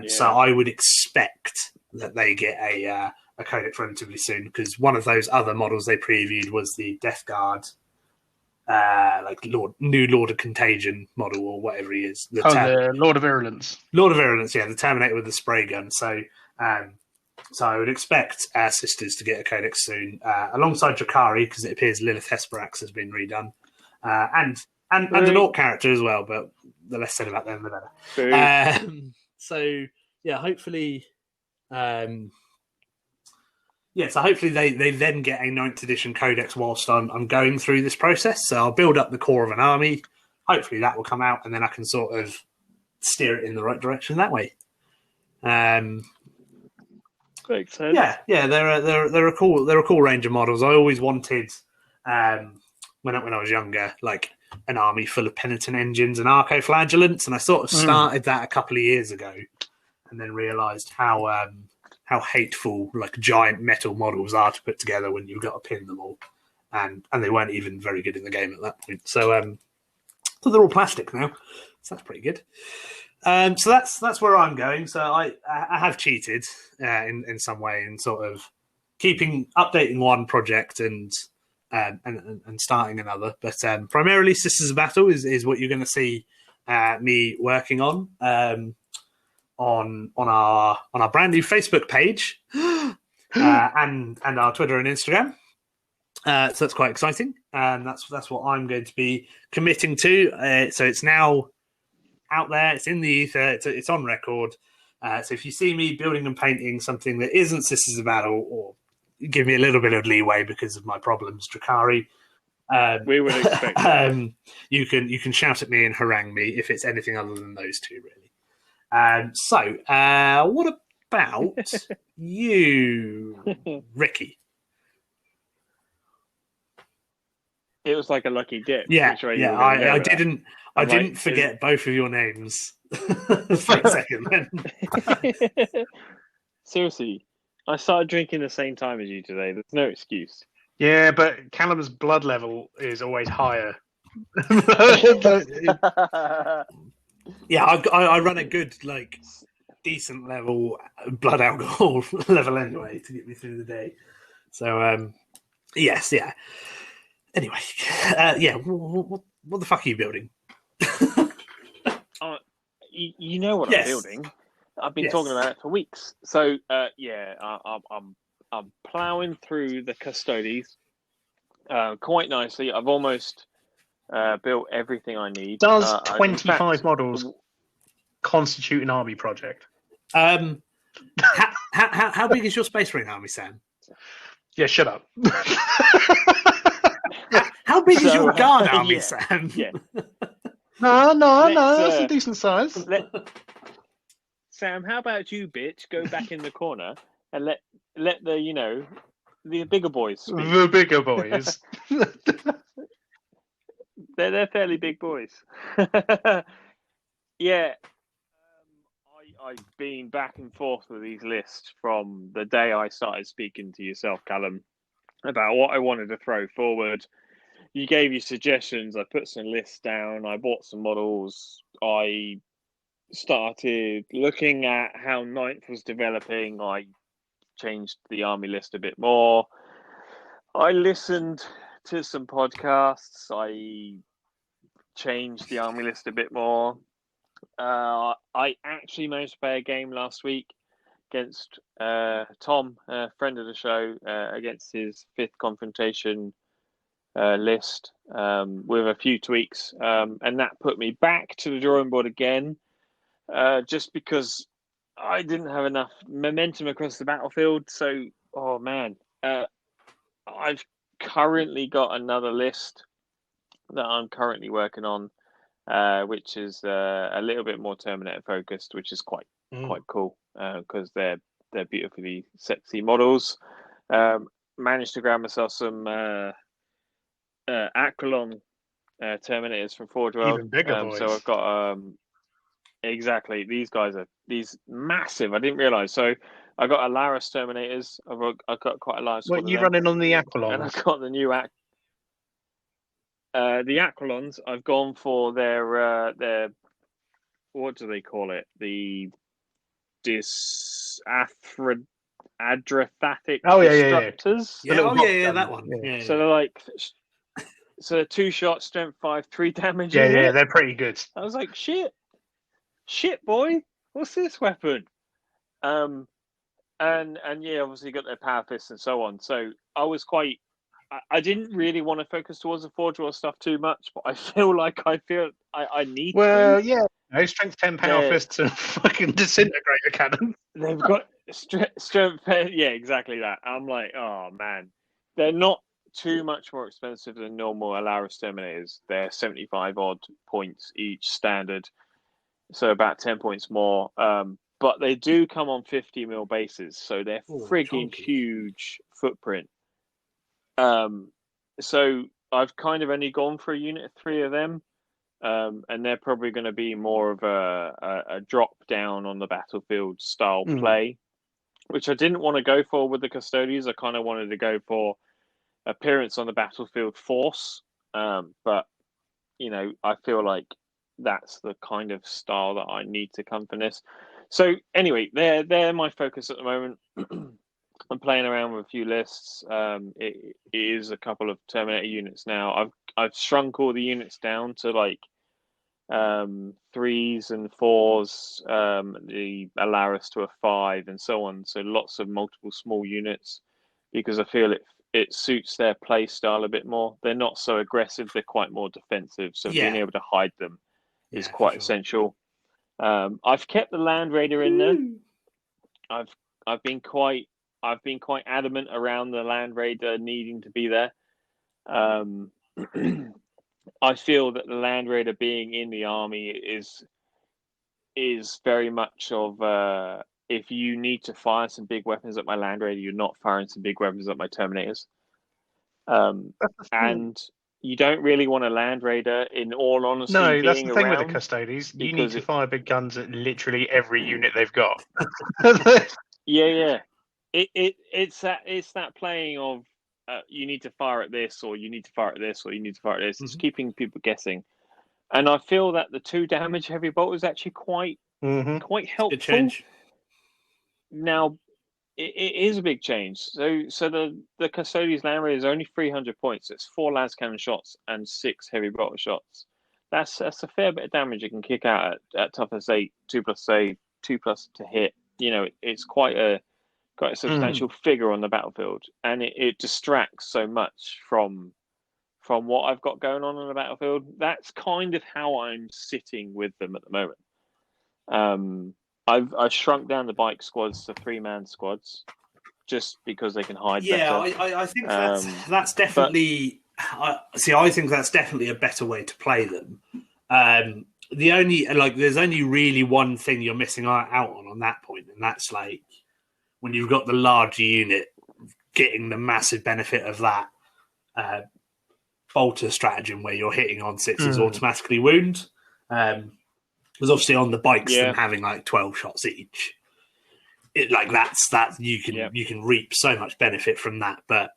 So I would expect that they get a codex relatively soon, because one of those other models they previewed was the Death Guard, new Lord of Contagion model, or whatever he is. The Lord of Virulence. Lord of Virulence, yeah, the Terminator with the spray gun. So I would expect our sisters to get a codex soon, alongside Drakari, because it appears Lilith Hesperax has been redone, and an Orc character as well. But the less said about them, the better. So yeah, hopefully. So hopefully they then get a 9th edition codex whilst I'm going through this process. So I'll build up the core of an army. Hopefully that will come out, and then I can sort of steer it in the right direction that way. Makes sense. Yeah, they're a cool range of models. I always wanted when I was younger, like an army full of penitent engines and arco-flagellants, and I sort of started that a couple of years ago, and then realised how hateful like giant metal models are to put together when you've got to pin them all, and they weren't even very good in the game at that point. So they're all plastic now, so that's pretty good. So that's where I'm going. So I have cheated in some way, in sort of updating one project and starting another. But primarily, Sisters of Battle is what you're going to see me working on. On our brand new Facebook page and our Twitter and Instagram. So that's quite exciting. That's what I'm going to be committing to. So it's now out there. It's in the ether. It's on record. So if you see me building and painting something that isn't Sisters of Battle, or give me a little bit of leeway because of my problems, Drakari, we would expect you can shout at me and harangue me if it's anything other than those two, really. So what about you, Ricky? It was like a lucky dip. I didn't forget both of your names for a second. Then. Seriously, I started drinking the same time as you today. There's no excuse. Yeah, but Callum's blood level is always higher. Yeah, I run a good, like, decent level blood alcohol level anyway to get me through the day. So, yes, yeah. Anyway, what the fuck are you building? You know what I'm building. I've been talking about it for weeks. So, I'm ploughing through the Custodes quite nicely. I've almost built everything I need. Does 25 models constitute an army project? How big is your Space Marine army, Sam? Yeah, shut up. How big is your Guard army, Sam? Yeah. No, that's a decent size. Sam, how about you, bitch? Go back in the corner and let the bigger boys speak. The bigger boys. They're fairly big boys. Yeah. I've been back and forth with these lists from the day I started speaking to yourself, Callum, about what I wanted to throw forward. You gave your suggestions. I put some lists down. I bought some models. I started looking at how Ninth was developing. I changed the army list a bit more. I listened to some podcasts. I changed the army list a bit more. I actually managed to play a game last week against Tom, a friend of the show, against his 5th confrontation list with a few tweaks. And that put me back to the drawing board again, just because I didn't have enough momentum across the battlefield. So, oh man, I've currently got another list that I'm currently working on, which is a little bit more Terminator focused, which is quite cool because they're beautifully sexy models. Managed to grab myself some Aquilon Terminators from Forge World. Even bigger boys. So I've got exactly, these guys are massive. I didn't realize. So I got Alaris Terminators. I've got quite a large squad. What you running on the Aquilons? And I've got the new the Aquilons. I've gone for their what do they call it? The Adrathatic Disruptors. Yeah, that one. Yeah. So they're like, so 2 shots, strength 5, 3 damage. Yeah, they're pretty good. I was like, shit, boy, what's this weapon? And yeah, obviously got their power fists and so on. So I didn't really want to focus towards the Forge World stuff too much, but I feel like I need to. Well, yeah. No, strength 10 power fists and fucking disintegrator cannon. They've got strength 10. Yeah, exactly that. I'm like, oh man, they're not too much more expensive than normal Alaris Terminators. They're 75 odd points each standard, so about 10 points more. But they do come on 50 mil bases, so they're frigging huge footprint. So I've kind of only gone for a unit of 3 of them. And they're probably going to be more of a drop down on the battlefield style play, which I didn't want to go for with the Custodians. I kind of wanted to go for appearance on the battlefield force. But, I feel like that's the kind of style that I need to come from this. So anyway, they're my focus at the moment. I'm playing around with a few lists. It is a couple of Terminator units now. I've shrunk all the units down to like 3s and 4s, the Alaris to a 5 and so on. So lots of multiple small units because I feel it suits their play style a bit more. They're not so aggressive. They're quite more defensive. So being able to hide them is quite essential. I've kept the Land Raider in there. I've been quite adamant around the Land Raider needing to be there. I feel that the Land Raider being in the army is very much of if you need to fire some big weapons at my Land Raider, you're not firing some big weapons at my Terminators. And you don't really want a Land Raider, in all honesty. No, that's the thing with the Custodians. You need to fire big guns at literally every unit they've got. Yeah. It's that playing of you need to fire at this, or you need to fire at this, or you need to fire at this. It's keeping people guessing, and I feel that the 2 damage heavy bolt is actually quite helpful. Good change. Now, it is a big change. So the Custodian's Land Raider is only 300 points. It's 4 las cannon shots and 6 heavy bolter shots. That's a fair bit of damage it can kick out at toughness 8, 2+8, 2+ to hit. It's quite a substantial figure on the battlefield, and it distracts so much from what I've got going on the battlefield. That's kind of how I'm sitting with them at the moment. I've shrunk down the bike squads to 3-man squads just because they can hide better. I think that's definitely. I think that's definitely a better way to play them. there's only really one thing you're missing out on that point, and that's like when you've got the larger unit getting the massive benefit of that bolter stratagem where you're hitting on sixes automatically wound. Because obviously on the bikes, them having like 12 shots each, you can reap so much benefit from that. But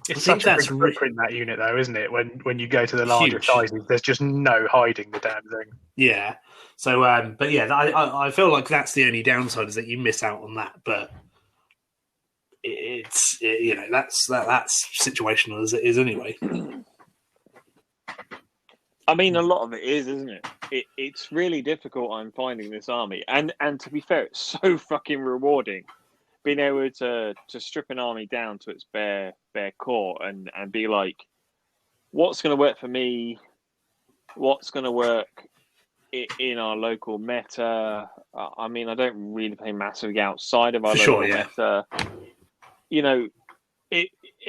it's such a big footprint that unit, though, isn't it? When you go to the larger sizes, there's just no hiding the damn thing. Yeah. So, but yeah, I feel like that's the only downside is that you miss out on that. But that's situational as it is anyway. I mean, a lot of it is, isn't it? It's really difficult. I'm finding this army, and to be fair, it's so fucking rewarding being able to strip an army down to its bare core and be like, what's going to work for me? What's going to work in our local meta? I mean, I don't really play massively outside of our local meta. You know,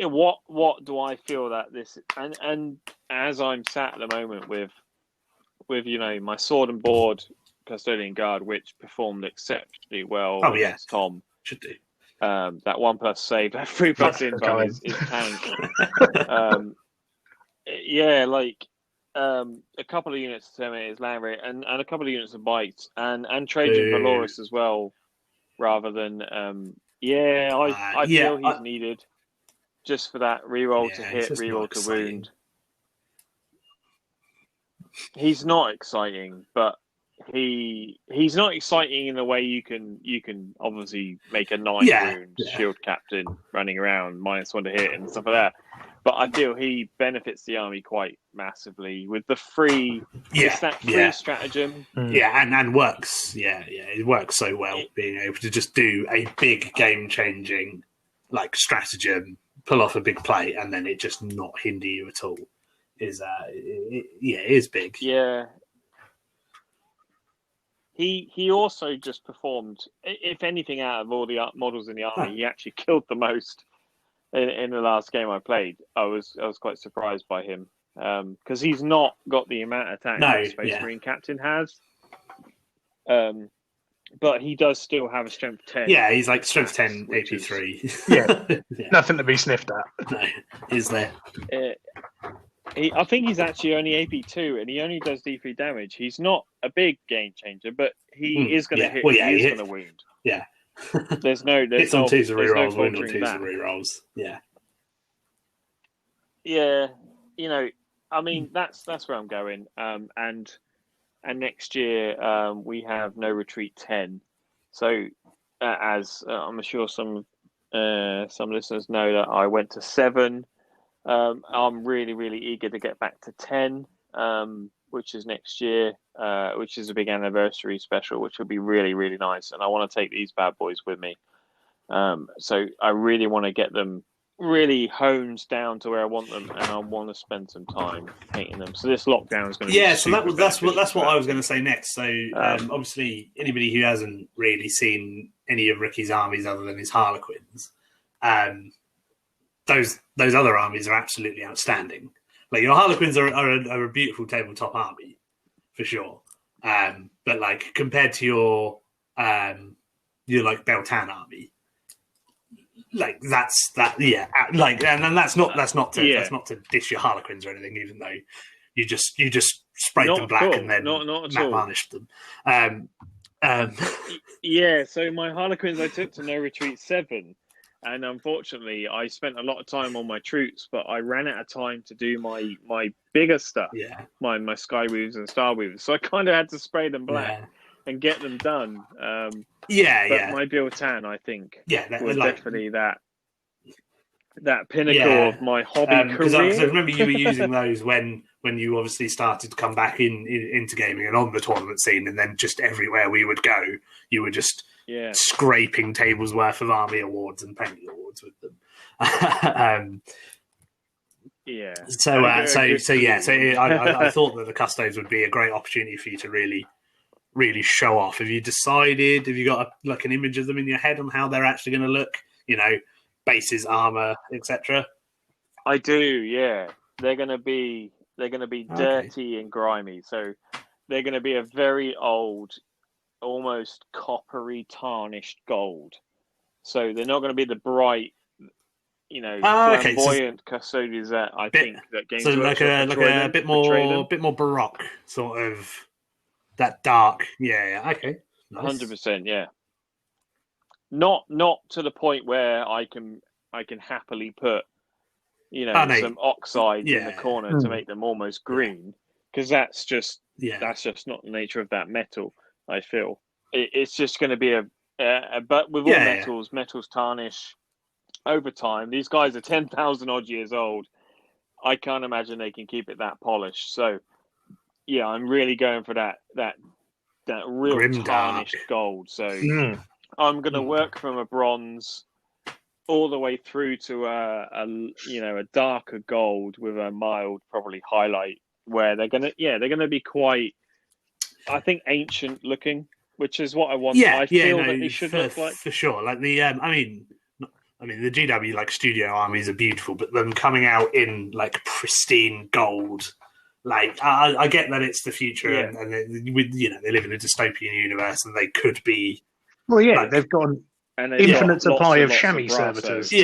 what do I feel that this and as I'm sat at the moment with my sword and board custodian guard, which performed exceptionally well against Tom. Should do. That 1+ save, that 3+ info is tank. A couple of units of Terminators, land rate, and a couple of units of bikes, and Trajan Valoris as well, rather than I feel he's needed just for that reroll to hit, reroll to wound. He's not exciting, but he's not exciting in the way you can obviously make a 9 wound shield captain running around -1 to hit and stuff like that. But I feel he benefits the army quite massively with the free stratagem. And works. It works so well being able to just do a big game changing like stratagem, pull off a big play, and then it just not hinder you at all. It is big. Yeah. He also just performed, if anything, out of all the models in the army, he actually killed the most in the last game I played. I was quite surprised by him because he's not got the amount of attack that Space Marine Captain has. But he does still have a strength 10. Yeah, he's like strength 10, AP 3. Nothing to be sniffed at. No, is there? I think he's actually only AP 2, and he only does D3 damage. He's not a big game changer, but he is going to hit. He is going to wound. Yeah. There's no hits on 2s and rerolls, wound on 2s and rerolls. Yeah. Yeah, I mean that's where I'm going. And next year we have No Retreat 10. So as I'm sure some listeners know that I went to 7. I'm really, really eager to get back to 10, which is next year, which is a big anniversary special, which will be really, really nice. And I want to take these bad boys with me. So I really want to get them really honed down to where I want them, and I want to spend some time painting them. So this lockdown is going to be that's what I was going to say next. So obviously, anybody who hasn't really seen any of Ricky's armies other than his Harlequins, those other armies are absolutely outstanding. Like your Harlequins are a beautiful tabletop army for sure, but like compared to your like Beltan army. Like that's that, like, and that's not to dish your Harlequins or anything, even though you just sprayed them black and then not varnished them. So my Harlequins I took to No Retreat 7, and unfortunately I spent a lot of time on my troops, but I ran out of time to do my bigger stuff, my Skyweavers and Starweavers, so I kind of had to spray them black and get them done. But my Biltan, I think, was definitely that pinnacle of my hobby career. Because I remember you were using those when you obviously started to come back into gaming and on the tournament scene, and then just everywhere we would go, you were just scraping tables worth of army awards and penny awards with them. I thought that the Custodes would be a great opportunity for you to really show off. Have you decided? Have you got an image of them in your head on how they're actually going to look? Bases, armor, etc. I do. Yeah, they're going to be dirty and grimy. So they're going to be a very old, almost coppery, tarnished gold. So they're not going to be the bright, flamboyant custodians that I think that Games Workshop a bit more baroque sort of that dark. Yeah. Okay. 100%. Yeah. Not to the point where I can happily put some oxides in the corner to make them almost green, because that's just not the nature of that metal. I feel it's just going to be but with all metals tarnish over time. These guys are 10,000 odd years old. I can't imagine they can keep it that polished. So yeah, I'm really going for that real grim tarnished gold. So I'm going to work from a bronze all the way through to a darker gold with a mild probably highlight, where they're going to be quite, I think, ancient looking, which is what I want. I feel that they should look like, for sure. Like the the GW like studio armies are beautiful, but them coming out in like pristine gold, like I get that it's the future, and they live in a dystopian universe, and they could be. Well, they've got an infinite supply of chamois servitors. It's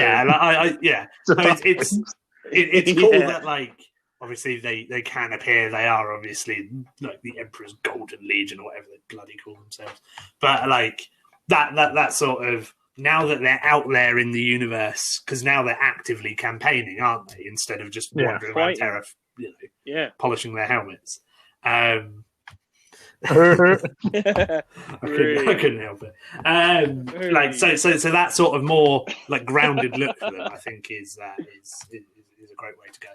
cool that like obviously they can appear. They are obviously like the Emperor's Golden Legion or whatever they bloody call themselves, but like that sort of. Now that they're out there in the universe, because now they're actively campaigning, aren't they? Instead of just wandering around Terra, polishing their helmets. I couldn't help it. So that sort of more like grounded look for them, I think, is a great way to go.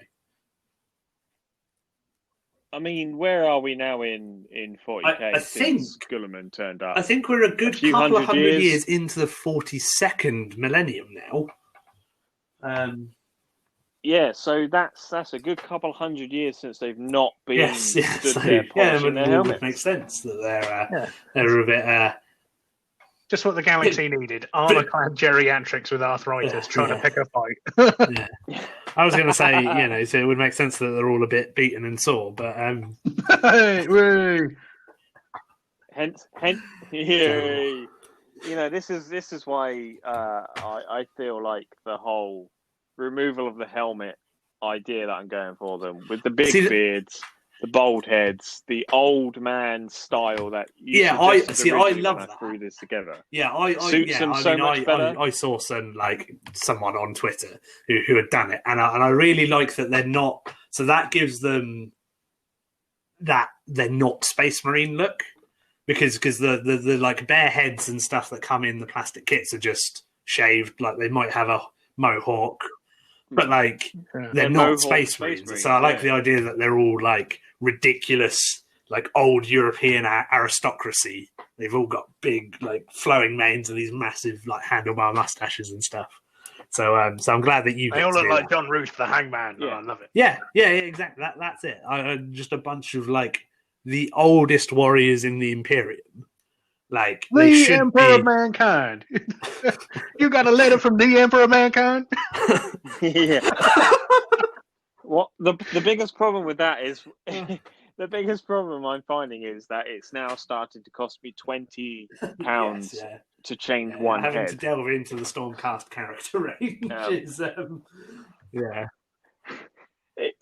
I mean, where are we now in 40k? I think Guilliman turned up. I think we're a good couple of hundred years into the 42nd millennium now. So that's a good couple hundred years since they've not been stood there polishing their helmets. It makes sense that they're a bit. Just what the galaxy needed: armor-clad geriatrics with arthritis trying to pick a fight. I was going to say, so it would make sense that they're all a bit beaten and sore, but hence, this is why I feel like the whole removal of the helmet idea that I'm going for them, with the big beards, the bald heads, the old man style that I love that. Threw this together. I saw someone on Twitter who had done it, and I really like that they're not. So that gives them that they're not Space Marine look, because the like bare heads and stuff that come in the plastic kits are just shaved. Like they might have a mohawk, but like they're not Space Marines. So I like the idea that they're all like ridiculous, like old European aristocracy. They've all got big, like flowing manes and these massive, like handlebar mustaches and stuff. So I'm glad that you. They all look like John Ruth, the Hangman. Yeah. I love it. Yeah, exactly. That's it. Just a bunch of like the oldest warriors in the Imperium. Like the Emperor of Mankind. You got a letter from the Emperor of Mankind? Yeah. What the biggest problem with that is the biggest problem I'm finding is that it's now starting to cost me £20 to change one having head. To delve into the Stormcast character range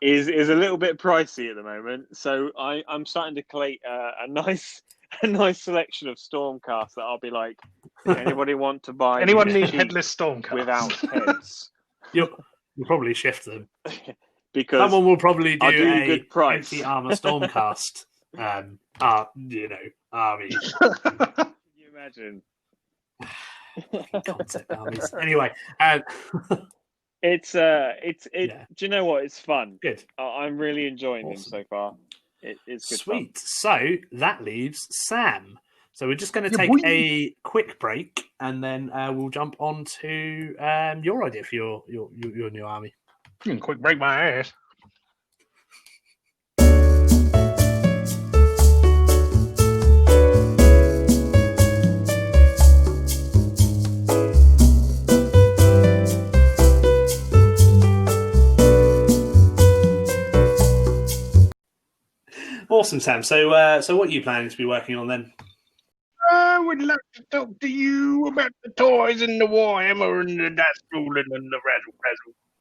is a little bit pricey at the moment. So I'm starting to collate a nice selection of Stormcast that I'll be like, anybody want to buy? Anyone need headless Stormcast without heads? You'll probably shift them. Because someone will probably do a good price. empty armor Stormcast army. Can you imagine? Concept armies. Anyway, it's do you know what? It's fun. Good. I'm really enjoying them so far. It's good. Sweet. Fun. So that leaves Sam. So we're just going to take a quick break, and then we'll jump on to your idea for your new army. You can quick break my ass. Awesome, Sam. So, so what are you planning to be working on then? I would like to talk to you about the toys and the Warhammer and the dice rolling and the razzle.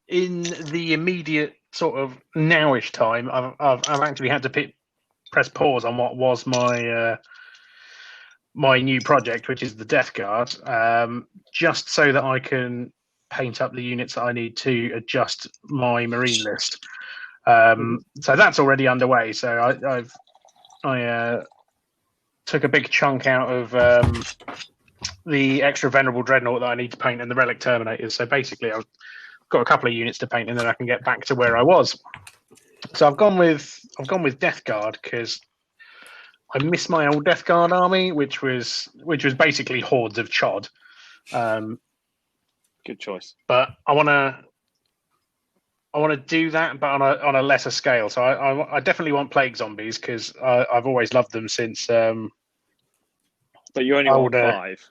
In the immediate sort of nowish time, I've actually had to press pause on what was my my new project, which is the Death Guard, just so that I can paint up the units that I need to adjust my Marine list. So that's already underway. So I took a big chunk out of the extra Venerable Dreadnought that I need to paint and the Relic Terminators. So basically, I've got a couple of units to paint, and then I can get back to where I was. So I've gone with Death Guard because I miss my old Death Guard army, which was basically hordes of chod. Good choice. But I want to do that, but on a lesser scale. So I definitely want Plague Zombies because I've always loved them since. But you only want 5.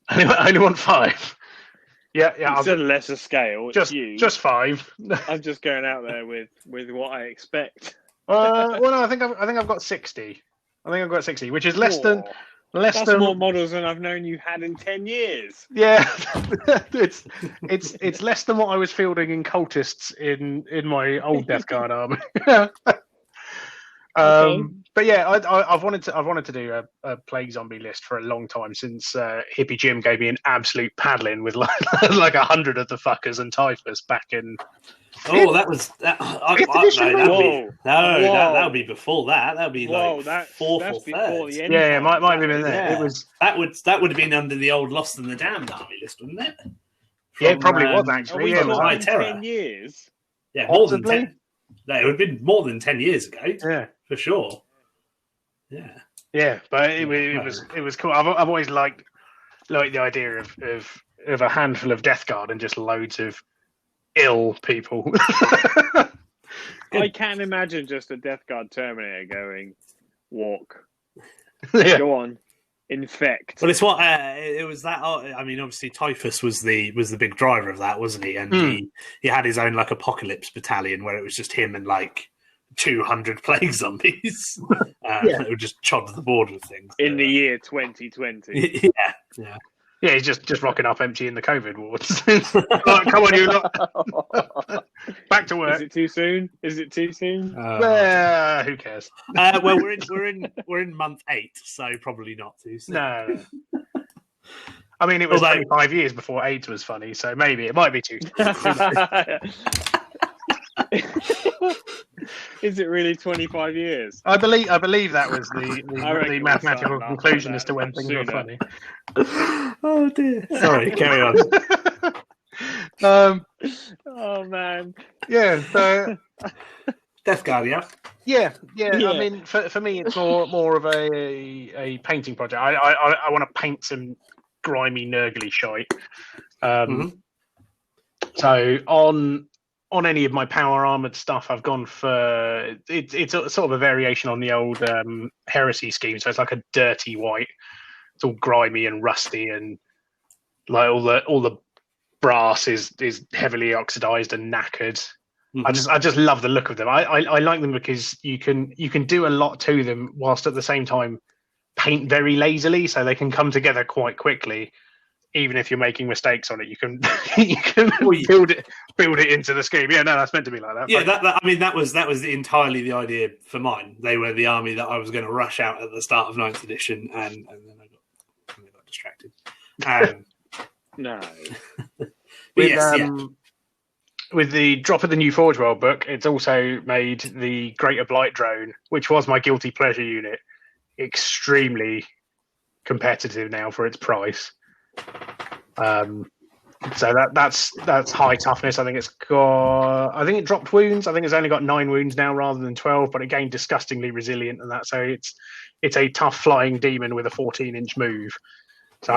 I only want 5. Yeah. Instead of lesser scale, just 5. I'm just going out there with what I expect. Well, no, I think I've got 60. I think I've got 60, which is less than more models than I've known you had in 10 years. Yeah, it's less than what I was fielding in cultists in my old Death Guard army. Okay. But yeah, I've wanted to do a Plague Zombie list for a long time since Hippie Jim gave me an absolute paddling with like 100 of the fuckers and typhus back in. Oh, that was that. That would be before that. That would be like fourth or third. Yeah, might have been there. Yeah. It was that would have been under the old Lost and the Damned army list, wouldn't it? Yeah, it probably was actually. Yeah, it was High Terror. 10 years. Yeah, more than 10. No, it would have been more than 10 years ago. Yeah, for sure. Yeah. Yeah, but it was cool. I've always liked the idea of a handful of Death Guard and just loads of ill people. I can't imagine just a Death Guard Terminator going, walk, go on, infect. Well, it's what it was that. I mean, obviously, Typhus was the big driver of that, wasn't he? And he had his own like apocalypse battalion where it was just him and like 200 plague zombies. It would just chod the board with things in the year 2020. Yeah. Yeah, he's just rocking up empty in the COVID wards. Right, come on, you lot. Back to work. Is it too soon? Who cares? Well, we're in month 8, so probably not too soon. No. I mean, it was 25 years before AIDS was funny, so maybe it might be too soon. Is it really 25 years? I believe that was the mathematical conclusion as to when things were funny. Oh dear. Sorry, carry on. Oh man. Yeah. So, Death Guard, yeah. Yeah. I mean, for me, it's more of a painting project. I want to paint some grimy, nurgly shite. So on any of my power armored stuff, I've gone for it's a, sort of a variation on the old heresy scheme. So it's like a dirty white. It's all grimy and rusty, and like all the brass is heavily oxidized and knackered. I just love the look of them. I like them because you can do a lot to them whilst at the same time paint very lazily, so they can come together quite quickly. Even if you're making mistakes on it, you can build it into the scheme. Yeah, no, that's meant to be like that. Yeah, that was entirely the idea for mine. They were the army that I was going to rush out at the start of 9th edition, and then I got distracted. No. With the drop of the new Forge World book, it's also made the Greater Blight drone, which was my guilty pleasure unit, extremely competitive now for its price. So that's high toughness. I think it dropped wounds. I think it's only got 9 wounds now rather than 12, but it gained disgustingly resilient and that. So it's a tough flying demon with a 14-inch move. So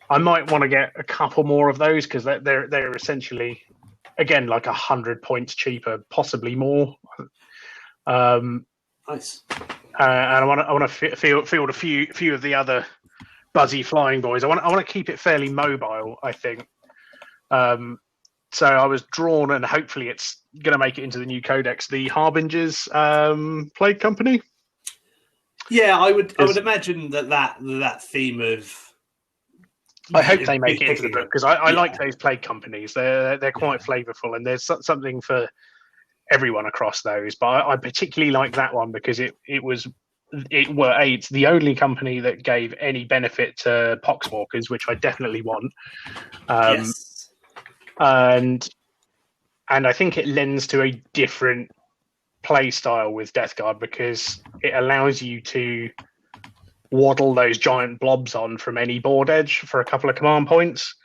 I might want to get a couple more of those because they're essentially again like 100 points cheaper, possibly more. Nice. And I want to field a few of the other buzzy flying boys. I want to keep it fairly mobile, I think. So I was drawn, and hopefully it's going to make it into the new codex. The Harbingers Plague Company. Yeah, I would imagine that theme of. I hope they make it into the book because I Yeah. like those Plague Companies. They're quite flavourful, and there's something for everyone across those. But I particularly like that one because it's the only company that gave any benefit to Poxwalkers, which I definitely want. Yes. And I think it lends to a different play style with Death Guard because it allows you to waddle those giant blobs on from any board edge for a couple of command points,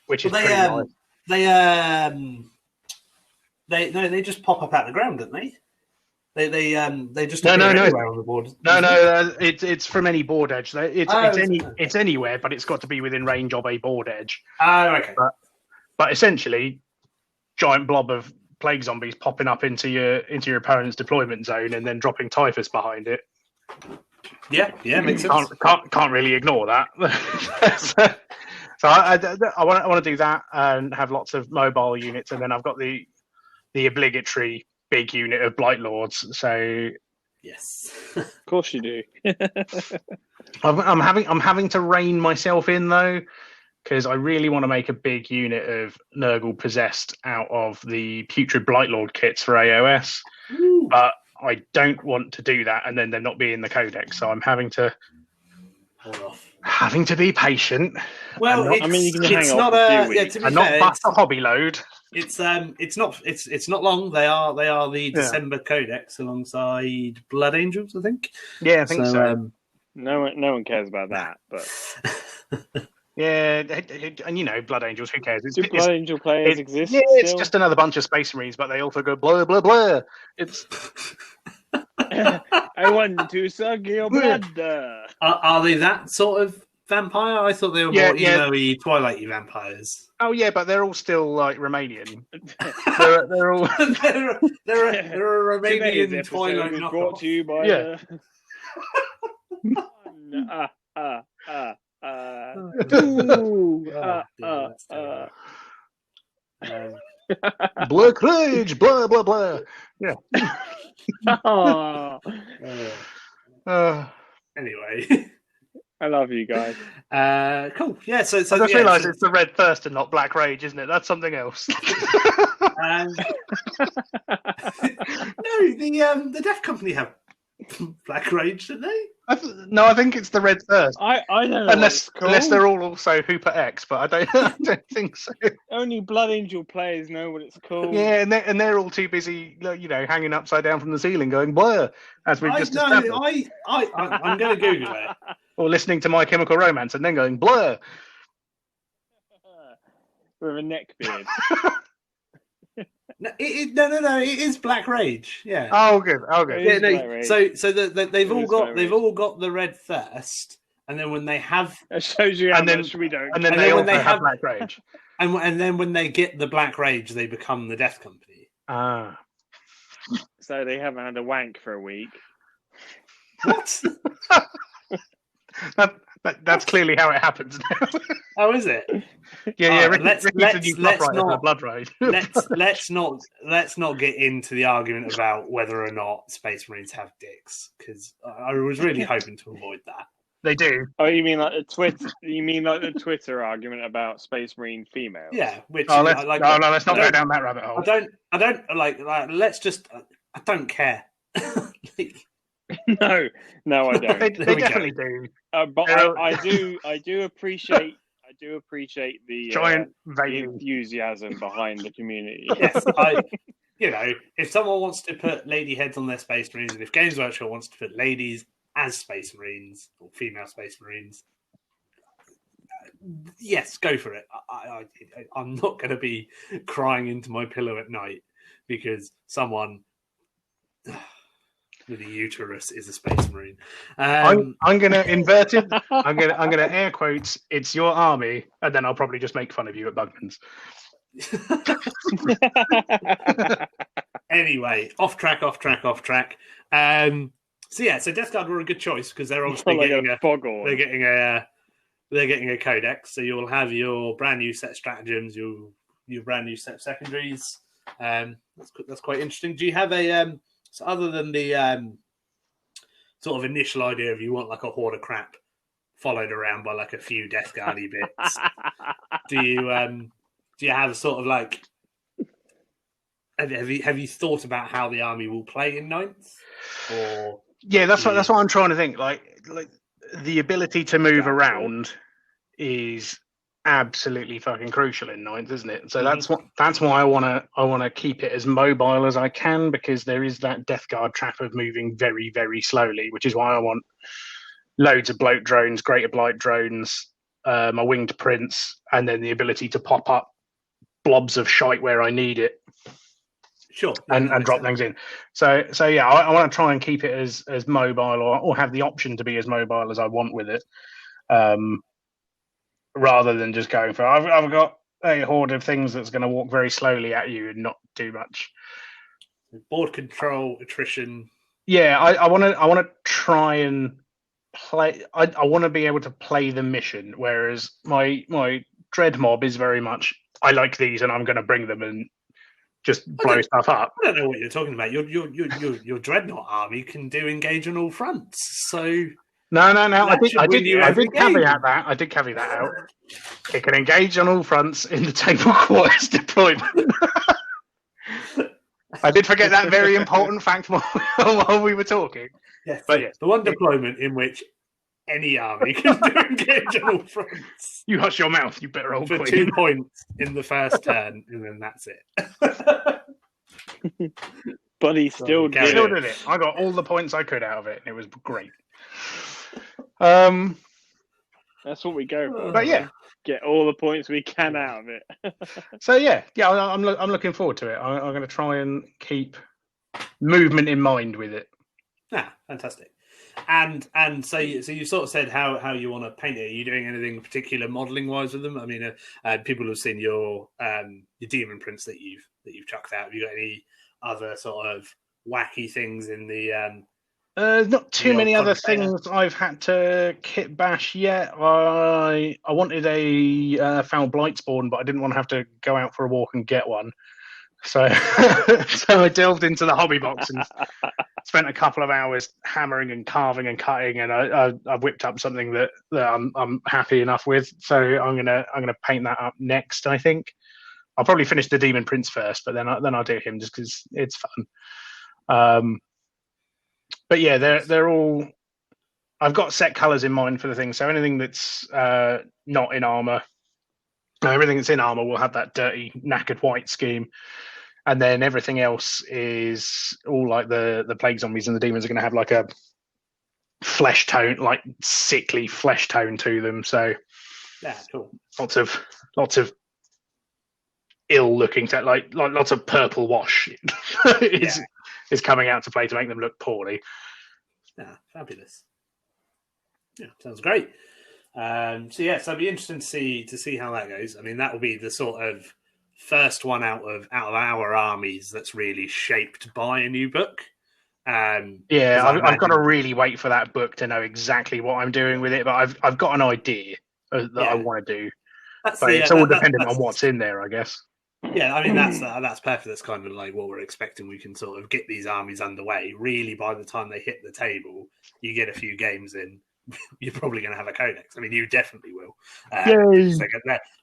which is pretty nice. They just pop up out of the ground, don't they? They just No, anywhere on the board. It's from any board edge. It's anywhere, but it's got to be within range of a board edge. Oh, okay. But essentially, giant blob of plague zombies popping up into your opponent's deployment zone and then dropping typhus behind it. Yeah, makes sense. Can't really ignore that. So I want to do that and have lots of mobile units, and then I've got the obligatory big unit of Blight Lords. So yes, of course you do. I'm having to rein myself in though, because I really want to make a big unit of Nurgle possessed out of the putrid Blight Lord kits for AOS. Ooh. But I don't want to do that and then they're not be in the codex. So I'm having to be patient. Well, you can hang not a few a weeks. to be and fair, not bust a hobby load. It's not long. They are the December codex alongside Blood Angels, I think. Yeah, I think so. No one cares about that, but yeah, and Blood Angels. Who cares? Do Blood Angel players exist? Yeah, it's just another bunch of Space Marines, but they also go blah blah blah. It's. I want to suck your blood. Are they that sort of vampire? I thought they were more emo-y, Twilight-y vampires. Oh yeah, but they're all still like Romanian. they're all they're a Romanian Twilight knockoff. Brought to you by Black Rage, blah blah blah. Yeah. Anyway, I love you guys. Cool. Yeah. So I just realised it's the Red Thirst and not Black Rage, isn't it? That's something else. No, the Death Company have Black Rage, don't they? I think it's the Red Thirst. I don't know. Unless they're all also Hooper X, but I don't think so. Only Blood Angel players know what it's called. Yeah, and they're all too busy, hanging upside down from the ceiling, going blur, as we've just established. I'm going to Google it. Or listening to My Chemical Romance and then going blur with a neck beard. No, it is Black Rage. Yeah. Oh, good. Yeah, no, so they've all got the Red Thirst, and then when they have, that shows you how much we don't. And then they also have Black Rage, and then when they get the Black Rage, they become the Death Company. Ah. So they haven't had a wank for a week. What? That's clearly how it happens now. Oh, is it? Yeah. Let's not get into the argument about whether or not Space Marines have dicks, because I was really hoping to avoid that. They do. Oh, you mean like the Twitter? You mean like the Twitter argument about Space Marine females? Yeah. Which let's not go down that rabbit hole. I don't like. Let's just. I don't care. No, I don't. They definitely do. But I do appreciate the giant the enthusiasm behind the community. Yes, if someone wants to put lady heads on their Space Marines, and if Games Workshop wants to put ladies as Space Marines or female Space Marines, yes, go for it. I'm not going to be crying into my pillow at night because someone with a uterus is a Space Marine. I'm going to invert it. I'm going to air quotes. It's your army, and then I'll probably just make fun of you at Bugman's. Anyway, off track. So Death Guard were a good choice because they're obviously getting a codex. So you'll have your brand new set of stratagems. You'll your brand new set of secondaries. That's quite interesting. Do you have a so other than the sort of initial idea of you want like a horde of crap followed around by like a few Death Guardy bits? do you have sort of like have you thought about how the army will play in ninth? Or that's what I'm trying to think. Like the ability to move around is absolutely fucking crucial in ninth, isn't it? So that's why I wanna keep it as mobile as I can, because there is that Death Guard trap of moving very, very slowly, which is why I want loads of bloat drones, greater blight drones, my winged prince, and then the ability to pop up blobs of shite where I need it. Sure. And drop things in. So yeah, I want to try and keep it as mobile, or have the option to be as mobile as I want with it, rather than just going for I've got a horde of things that's going to walk very slowly at you and not do much. Board control, attrition. Yeah, I want to try and play. I want to be able to play the mission, whereas my dread mob is very much I like these and I'm going to bring them and just blow stuff up. I don't know what you're talking about. Your dreadnought army can do engage on all fronts. So no. I did caveat that. I did caveat that out. It can engage on all fronts in the table quarters deployment. I did forget that very important fact while we were talking. Yes, but yes, the one deployment in which any army can do engage on all fronts. You hush your mouth, you better old for queen. 2 points in the first turn, and then that's it. But he still did it. I got all the points I could out of it, and it was great. That's what we go for. But yeah, get all the points we can out of it. So yeah, I'm looking forward to it. I'm going to try and keep movement in mind with it. Ah, fantastic. And so you sort of said how you want to paint it. Are you doing anything particular modelling wise with them? I mean, people have seen your demon prints that you've chucked out. Have you got any other sort of wacky things in the? Not too many other things I've had to kit bash yet. I wanted a foul blight spawn, but I didn't want to have to go out for a walk and get one. So so I delved into the hobby box and spent a couple of hours hammering and carving and cutting, and I've whipped up something that I'm happy enough with. So I'm gonna paint that up next. I think I'll probably finish the Demon Prince first, but then I'll do him just because it's fun. But yeah, they're all. I've got set colours in mind for the thing. So anything that's not in armour, everything that's in armour will have that dirty knackered white scheme. And then everything else is all like the plague zombies and the demons are going to have like a flesh tone, like sickly flesh tone to them. So yeah, cool. Lots of ill looking, like lots of purple wash is coming out to play to make them look poorly. Yeah, fabulous. Yeah, sounds great. So it'd be interesting to see how that goes. I mean, that will be the sort of first one out of our armies that's really shaped by a new book. I've got to really wait for that book to know exactly what I'm doing with it, but I've got an idea that I want to do. It's all dependent on what's in there, I guess. Yeah, I mean that's perfect. That's kind of like what we're expecting. We can sort of get these armies underway. Really, by the time they hit the table, you get a few games in, you're probably going to have a codex. I mean, you definitely will.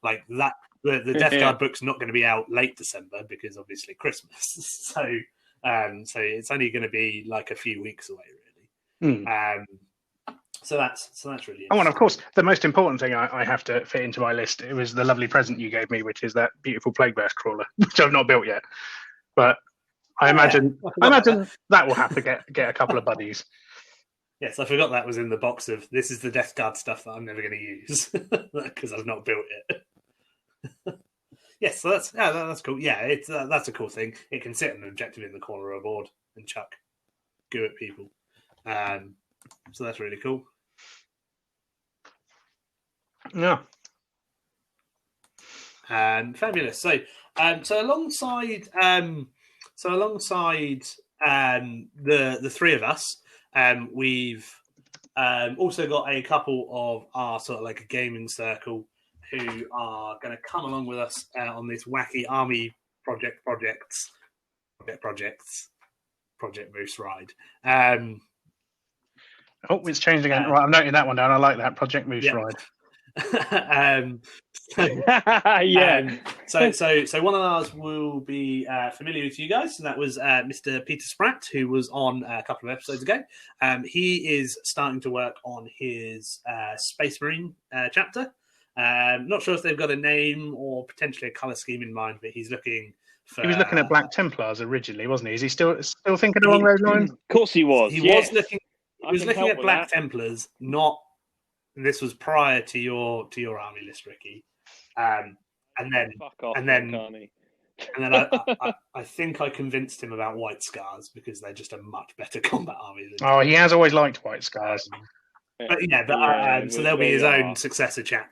Like that. The Death Guard book's not going to be out late December because obviously Christmas. So it's only going to be like a few weeks away, really. So that's really interesting. Oh, and of course, the most important thing I have to fit into my list, it was the lovely present you gave me, which is that beautiful Plague Burst crawler, which I've not built yet. But I imagine that will have to get a couple of buddies. Yes, I forgot that was in the box of this is the Death Guard stuff that I'm never going to use because I've not built it. Yes, so that's cool. Yeah, it's that's a cool thing. It can sit an objective in the corner of a board and chuck goo at people. So that's really cool. Yeah. Fabulous. So alongside the three of us, we've also got a couple of our sort of like a gaming circle who are going to come along with us on this wacky army project Moose ride. It's changed again. Right, I'm noting that one down. I like that Project Moose ride. So one of ours will be familiar with you guys, and that was Mr. Peter Spratt, who was on a couple of episodes ago. He is starting to work on his Space Marine chapter. Not sure if they've got a name or potentially a color scheme in mind, but he's looking for. He was looking at Black Templars originally, wasn't he? Is he still thinking along those lines? Of course, he was. He was looking. He was looking at Black Templars. Not. This was prior to your army list, Ricky. And then I think I convinced him about White Scars because they're just a much better combat army. He has always liked White Scars. So there'll be his own successor chapter.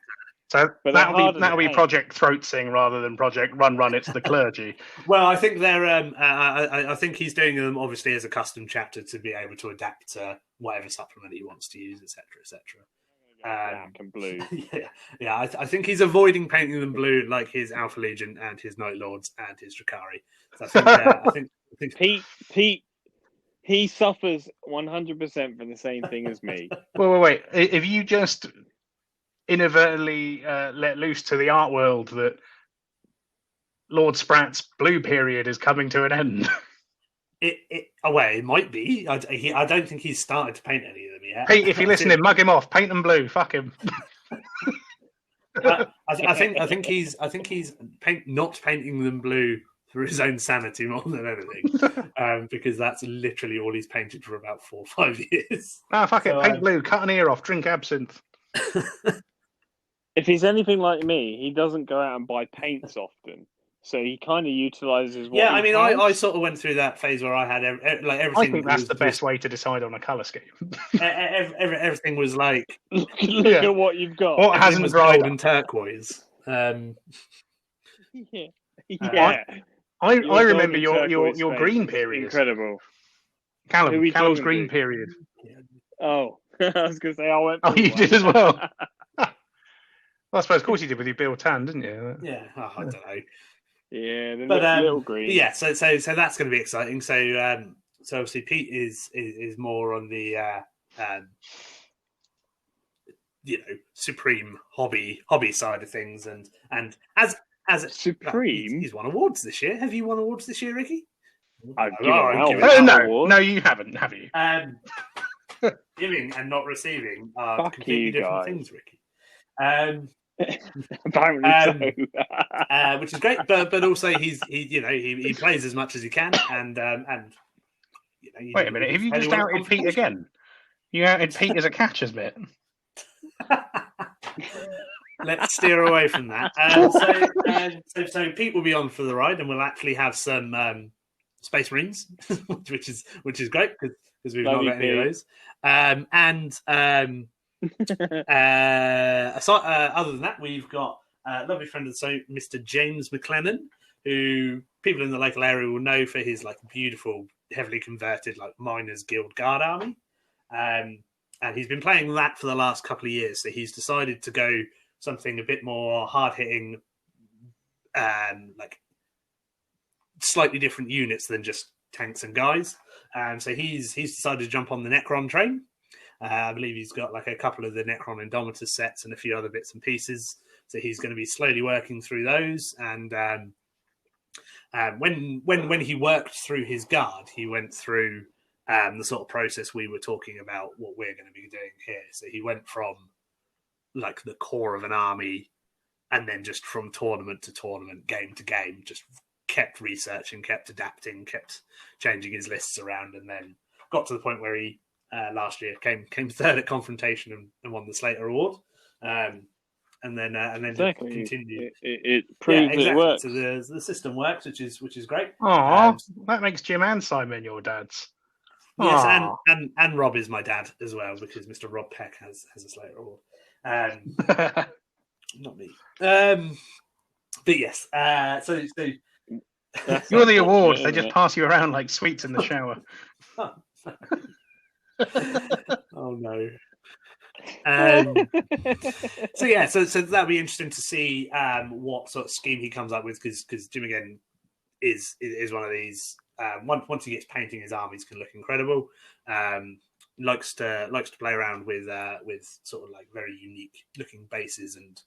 So that'll be Project Throat Sing rather than Project Run. It's the clergy. Well, I think they're. I think he's doing them obviously as a custom chapter to be able to adapt to whatever supplement he wants to use, etc., etc. Black and blue. I think he's avoiding painting them blue like his Alpha Legion and his Night Lords and his Drakari. So I think Pete, he suffers 100% from the same thing as me. Wait. If you just inadvertently let loose to the art world that Lord Spratt's blue period is coming to an end. It might be. I don't think he's started to paint any of them yet. Pete, if you're listening, mug him off. Paint them blue. Fuck him. I think he's not painting them blue for his own sanity more than anything, because that's literally all he's painted for about 4 or 5 years. Fuck it. Paint blue. Cut an ear off. Drink absinthe. If he's anything like me, he doesn't go out and buy paints often. So he kind of utilizes what I sort of went through that phase where I had everything. I think that's the best way to decide on a colour scheme. Everything was like... Look at what you've got. What hasn't dried gold and turquoise. I remember your green period. Incredible. Callum's green period. Oh, I was going to say I went... Oh, you did as well. Well, I suppose, of course, you did with your Bill Tan, didn't you? Yeah, I don't know. Yeah, the little green. Yeah, so that's going to be exciting. So obviously Pete is more on the supreme hobby side of things, and as supreme, he's won awards this year. Have you won awards this year, Ricky? No, you haven't, have you? Giving and not receiving are completely different things, Ricky. Apparently so. Which is great, but also he plays as much as he can, and wait a minute, have you just outed Pete again? You outed Pete as a catcher's mitt. Let's steer away from that. So Pete will be on for the ride, and we'll actually have some Space Marines, which is great because we've not got any of those, other than that, we've got a lovely friend of the show, Mr. James McLennan, who people in the local area will know for his beautiful, heavily converted Miners Guild Guard army, and he's been playing that for the last couple of years. So he's decided to go something a bit more hard hitting, slightly different units than just tanks and guys. So he's decided to jump on the Necron train. I believe he's got a couple of the Necron Indomitus sets and a few other bits and pieces. So he's going to be slowly working through those. And when he worked through his guard, he went through the sort of process we were talking about what we're going to be doing here. So he went from the core of an army, and then just from tournament to tournament, game to game, just kept researching, kept adapting, kept changing his lists around, and then got to the point where he last year came third at Confrontation and won the Slater Award, and then exactly. continued. It proved that it works. So the system works, which is great. That makes Jim and Simon your dads. Yes, and Rob is my dad as well, because Mr. Rob Peck has a Slater Award. Not me. But yes, so you're the award. They just pass you around like sweets in the shower. Oh no! So yeah, so that'll be interesting to see what sort of scheme he comes up with, because Jim again is one of these. Once he gets painting, his armies can look incredible. Likes to play around with sort of like very unique looking bases and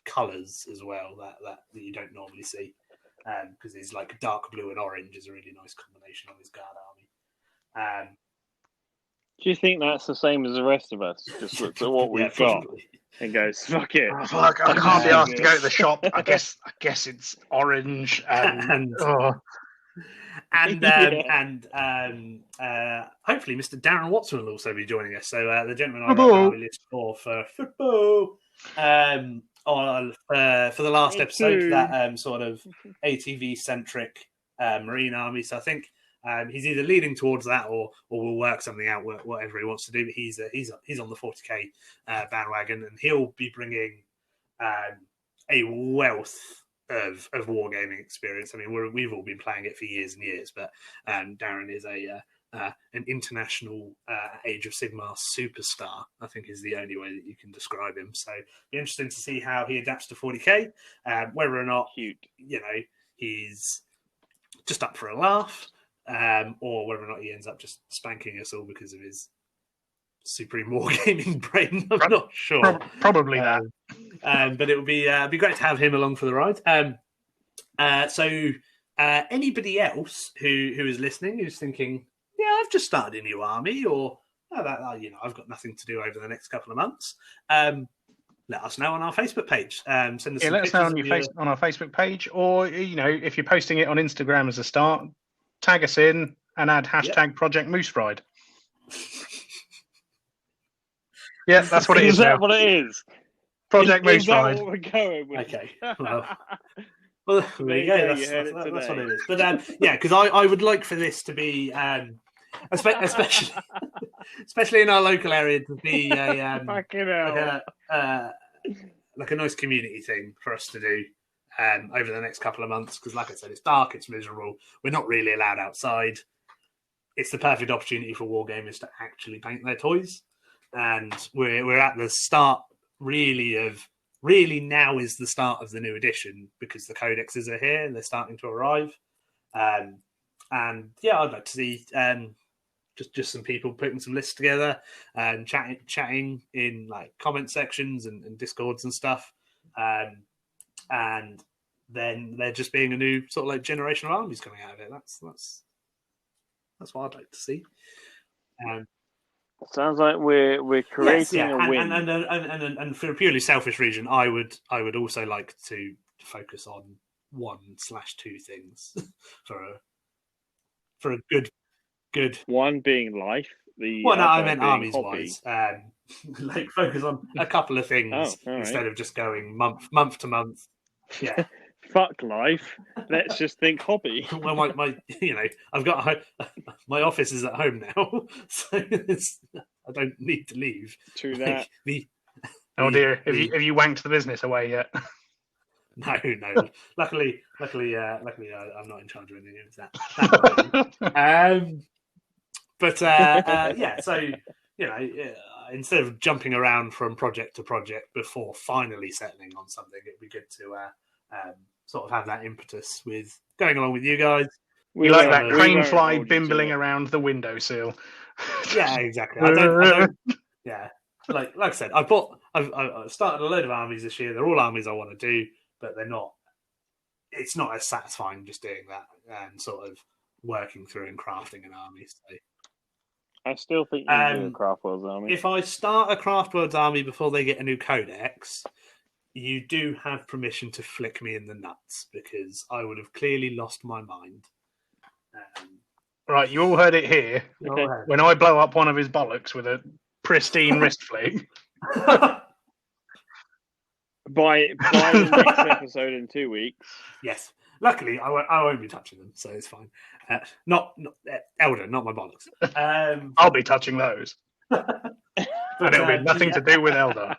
colours as well that you don't normally see, because his like dark blue and orange is a really nice combination on his guard army. Do you think that's the same as the rest of us? Just looks at what we've got and goes, "Fuck it." Oh, fuck, I can't be asked to go to the shop. I guess it's orange and hopefully Mr. Darren Watson will also be joining us. So the gentleman I wrote list for football for the last episode, that sort of ATV centric marine army. So I think he's either leading towards that or will work something out, whatever he wants to do. But he's on the 40k bandwagon, and he'll be bringing a wealth of wargaming experience. I mean, we've all been playing it for years and years, but Darren is an international Age of Sigmar superstar, I think is the only way that you can describe him. So it'll be interesting to see how he adapts to 40k, whether or not he's just up for a laugh, or whether or not he ends up just spanking us all because of his supreme wargaming brain. I'm not sure. Probably that. But it would be great to have him along for the ride. So anybody else who is listening, who's thinking, yeah, I've just started a new army, or I've got nothing to do over the next couple of months, let us know on our Facebook page. Send us let us know on our Facebook page, or if you're posting it on Instagram as a start, tag us in and add hashtag Project Moose Ride. Yeah, that's what it is. Is that what it is? Project Moose Ride. What we're going with? Okay. Well, there you go. That's what it is. But because I would like for this to be, especially in our local area, to be like a nice community thing for us to do over the next couple of months. Because, like I said, it's dark, it's miserable. We're not really allowed outside. It's the perfect opportunity for wargamers to actually paint their toys, and we're at the start. Really now is the start of the new edition, because the codexes are here and they're starting to arrive. And yeah, I'd like to see just some people putting some lists together and chatting in like comment sections and discords and stuff. And then there just being a new sort of like generation of armies coming out of it. That's what I'd like to see. Sounds like we're creating a win. And for a purely selfish reason, I would also like to focus on 1/2 things for a good one being life. I meant armies wise. Like focus on a couple of things instead of just going month to month. Yeah. Fuck life. Let's just think hobby. Well, my I've got my office is at home now, so I don't need to leave. True that. Oh dear, have you wanked the business away yet? No. Luckily, I'm not in charge of anything of that. So instead of jumping around from project to project before finally settling on something, it'd be good to sort of have that impetus with going along with you guys. We like that crane fly bimbling around the windowsill. Yeah, exactly. I don't. Yeah, like I said, I've started a load of armies this year. They're all armies I want to do, but they're not. It's not as satisfying just doing that and sort of working through and crafting an army. So. I still think you can do a Craft Worlds army. If I start a Craft Worlds army before they get a new codex, you do have permission to flick me in the nuts, because I would have clearly lost my mind. Right, you all heard it here. Okay. When I blow up one of his bollocks with a pristine wrist flick. By the next episode in 2 weeks. Yes. Luckily, I won't be touching them, so it's fine. Not Elder, not my bollocks. I'll be touching those. And it'll be nothing to do with Elder.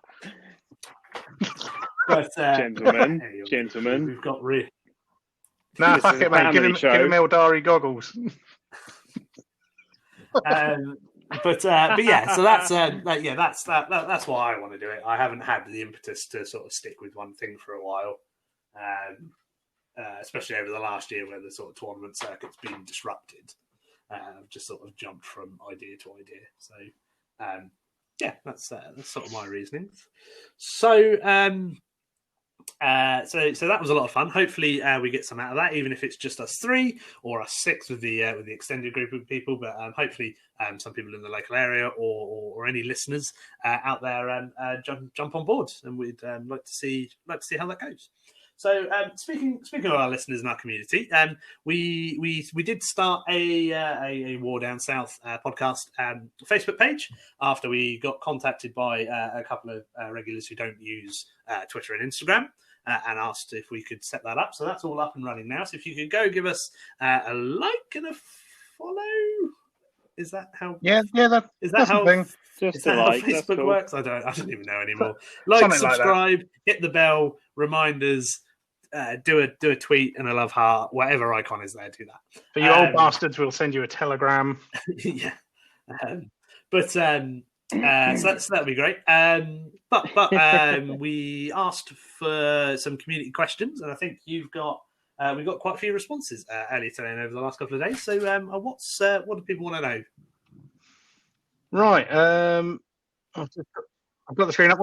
But, gentlemen, we've got Nah, fuck it, mate. Give him Eldari goggles. But yeah, so that's that's why I want to do it. I haven't had the impetus to sort of stick with one thing for a while, especially over the last year where the sort of tournament circuit's been disrupted. I've just sort of jumped from idea to idea. So yeah, that's sort of my reasoning. So so that was a lot of fun. Hopefully, we get some out of that, even if it's just us 3 or us 6 with the extended group of people. But hopefully, some people in the local area or any listeners out there jump on board, and we'd like to see how that goes. So speaking of our listeners in our community, we did start a War Down South podcast Facebook page after we got contacted by a couple of regulars who don't use Twitter and Instagram and asked if we could set that up. So that's all up and running now. So if you could go give us a like and a follow. Is that how? Yeah. Is that how? Just how Facebook works? I don't even know anymore. Like, subscribe, hit the bell, reminders, do a tweet and a love heart, whatever icon is there. Do that. For you old bastards, we'll send you a telegram. Yeah, so that'd be great. But we asked for some community questions, and I think we got quite a few responses earlier today and over the last couple of days. So what do people want to know? Right. I've got the screen up.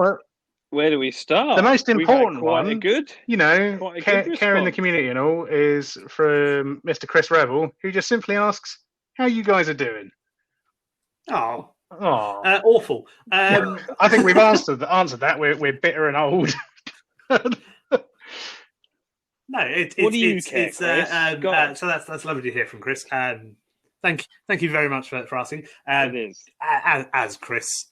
Where do we start? The most important one, good, care in the community and all, is from Mr. Chris Revel, who just simply asks, "How you guys are doing?" Oh, awful. I think we've answered that. We're bitter and old. No, it's so that's lovely to hear from Chris. Thank you very much for asking. It is as Chris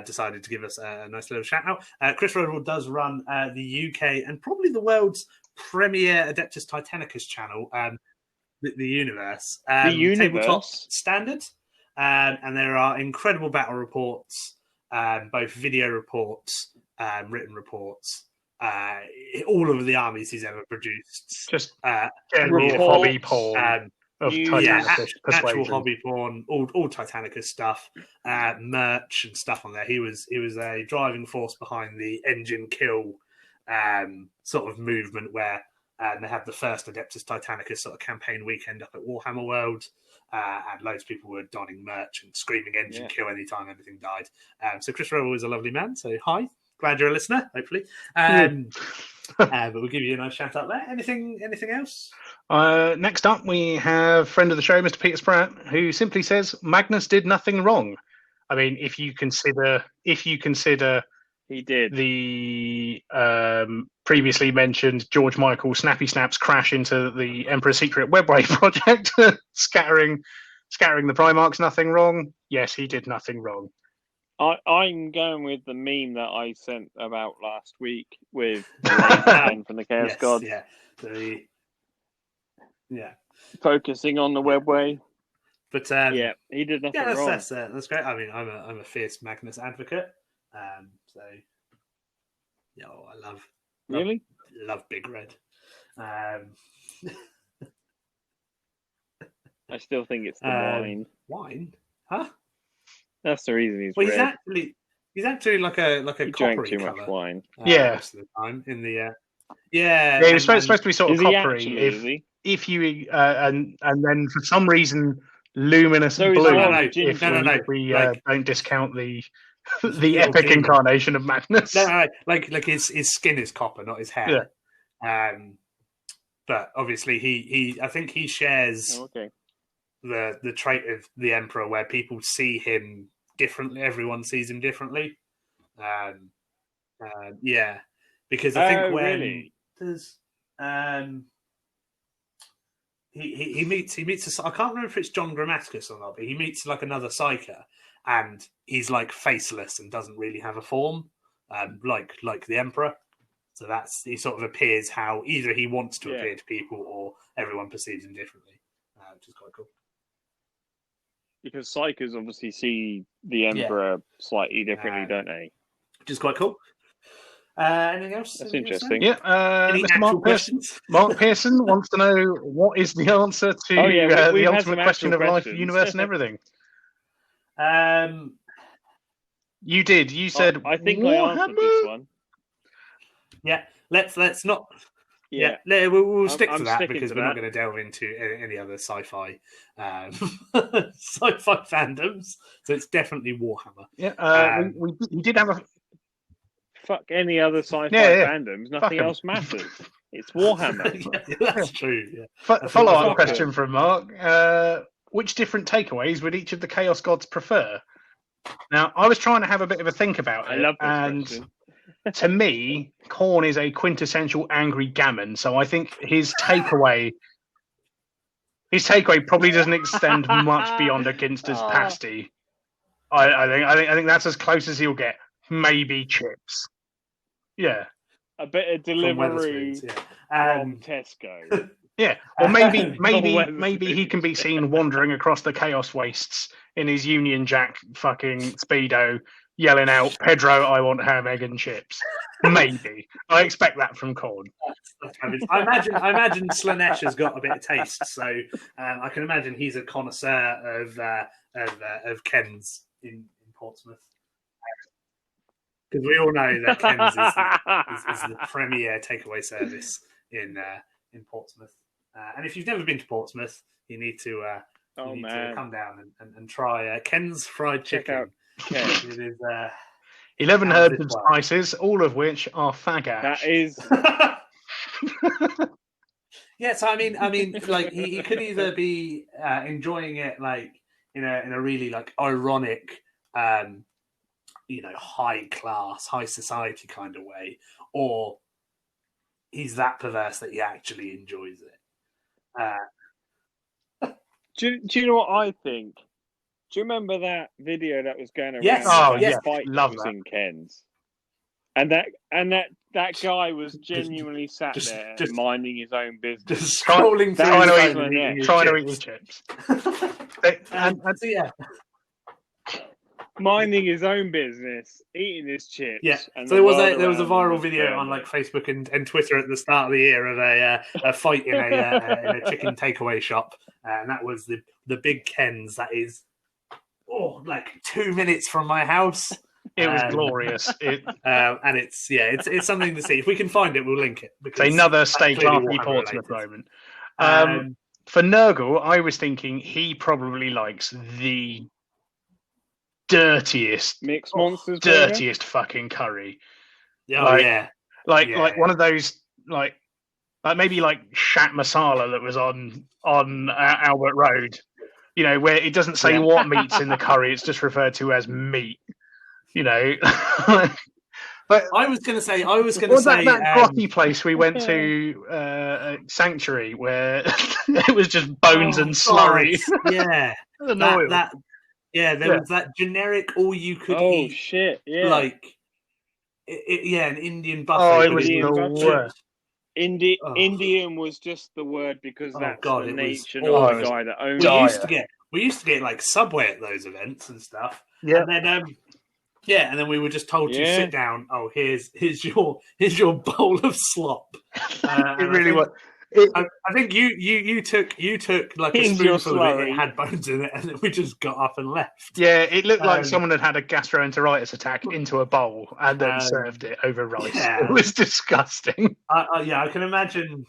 decided to give us a nice little shout out. Chris Rodwell does run the UK and probably the world's premier Adeptus Titanicus channel, the Universe. Tabletop Standard, and there are incredible battle reports, both video reports, written reports. All of the armies he's ever produced. Just general hobby porn. Actual hobby porn, all Titanicus stuff, merch and stuff on there. He was a driving force behind the engine kill sort of movement where they had the first Adeptus Titanicus sort of campaign weekend up at Warhammer World, and loads of people were donning merch and screaming engine kill anytime anything died. So Chris Rowe is a lovely man. So hi, glad you're a listener. Hopefully. But we'll give you a nice shout out there. Anything else? Next up, we have friend of the show, Mr. Peter Spratt, who simply says Magnus did nothing wrong. I mean, if you consider he did the previously mentioned George Michael Snappy Snaps crash into the Emperor's Secret Webway project, scattering the Primarchs, nothing wrong. Yes, he did nothing wrong. I'm going with the meme that I sent about last week with the from the Chaos God. Yeah. Focusing on the webway. But he did nothing wrong. That's great. I mean, I'm a fierce Magnus advocate. So yeah, I love Big Red. I still think it's the wine. Wine? Huh? That's the reason he's red. He's actually like a he coppery drank too colour, much wine. Most of the time in the he was supposed to be sort of coppery. If you and then for some reason luminous blue. No. We don't discount the epic incarnation of Magnus. No, like his skin is copper, not his hair. Yeah. But obviously he I think he shares the trait of the Emperor where people see him differently. Everyone sees him differently. Because I think when there's he meets I can't remember if it's John Grammaticus or not, but he meets like another Psyker, and he's like faceless and doesn't really have a form, like the Emperor. So he sort of appears how either he wants to appear to people or everyone perceives him differently, which is quite cool. Because Psykers obviously see the Emperor slightly differently, don't they? Which is quite cool. Anything else? That's interesting. Yeah. Mr. Mark Pearson wants to know what is the answer to the ultimate question of life, universe, and everything. You did. You said I think Warhammer? I answered this one. Yeah, let's not. Yeah, we'll stick I'm to that sticking because to we're not that. going to delve into any other sci-fi sci-fi fandoms. So it's definitely Warhammer. Yeah, we did have a Fuck any other sci-fi Yeah. fandoms. Fuck Nothing 'em. else matters. It's Warhammer. Yeah, that's true. Yeah. follow-up fuck question it. from Mark. Which different takeaways would each of the Chaos Gods prefer? Now, I was trying to have a bit of a think about I it, love this and question. to me, Khorne is a quintessential angry gammon. So I think his takeaway probably doesn't extend much beyond a Ginster's pasty. I think that's as close as he'll get. Maybe chips. Yeah. A bit of From Deliveroo Wetherspoons, from Tesco. Yeah, or maybe Wetherspoons. he can be seen wandering across the Chaos Wastes in his Union Jack fucking Speedo, yelling out, "Pedro, I want ham, egg, and chips." Maybe I expect that from Khorne. I imagine Slanesh has got a bit of taste, so I can imagine he's a connoisseur of Ken's in Portsmouth. Because we all know that Ken's is the premier takeaway service in Portsmouth. And if you've never been to Portsmouth, you need to come down and try Ken's fried chicken. Check out It is 11 herbs and spices, all of which are fag ash. That is. Yeah, so I mean, like he could either be enjoying it like in a really like ironic, high class, high society kind of way, or he's that perverse that he actually enjoys it. Do you know what I think? Do you remember that video that was going around? Yes. Oh, yes. yeah. Love that. In Ken's, and that guy was genuinely sat there minding his own business, just scrolling through, trying to eat his chips. minding his own business, eating his chips. Yeah. And so there was a viral video on like Facebook and Twitter at the start of the year of a fight in a chicken takeaway shop, and that was the Big Ken's. That is like 2 minutes from my house. It was glorious. And it's something to see. If we can find it, we'll link it. It's another Stay Classy Portsmouth moment. For Nurgle, I was thinking he probably likes the dirtiest mixed monsters, dirtiest fucking curry. Yeah, like one of those like maybe like Shat Masala that was on Albert Road. Where it doesn't say what meat's in the curry; it's just referred to as meat. But I was going to say that grotty place we went to, Sanctuary, where it was just bones and slurry. Yeah, there was that generic all you could eat. Oh shit! Yeah, like an Indian buffet. Oh, it was the worst. Indian was just the word because that's the nature of the guy that owned it. We used to get like Subway at those events and stuff. Yeah. And then we were just told to sit down. Oh, here's your bowl of slop. It really was. I think you took like a spoonful of it. It had bones in it, and then we just got up and left. Yeah, it looked like someone had a gastroenteritis attack into a bowl and then served it over rice. Yeah. It was disgusting. I can imagine.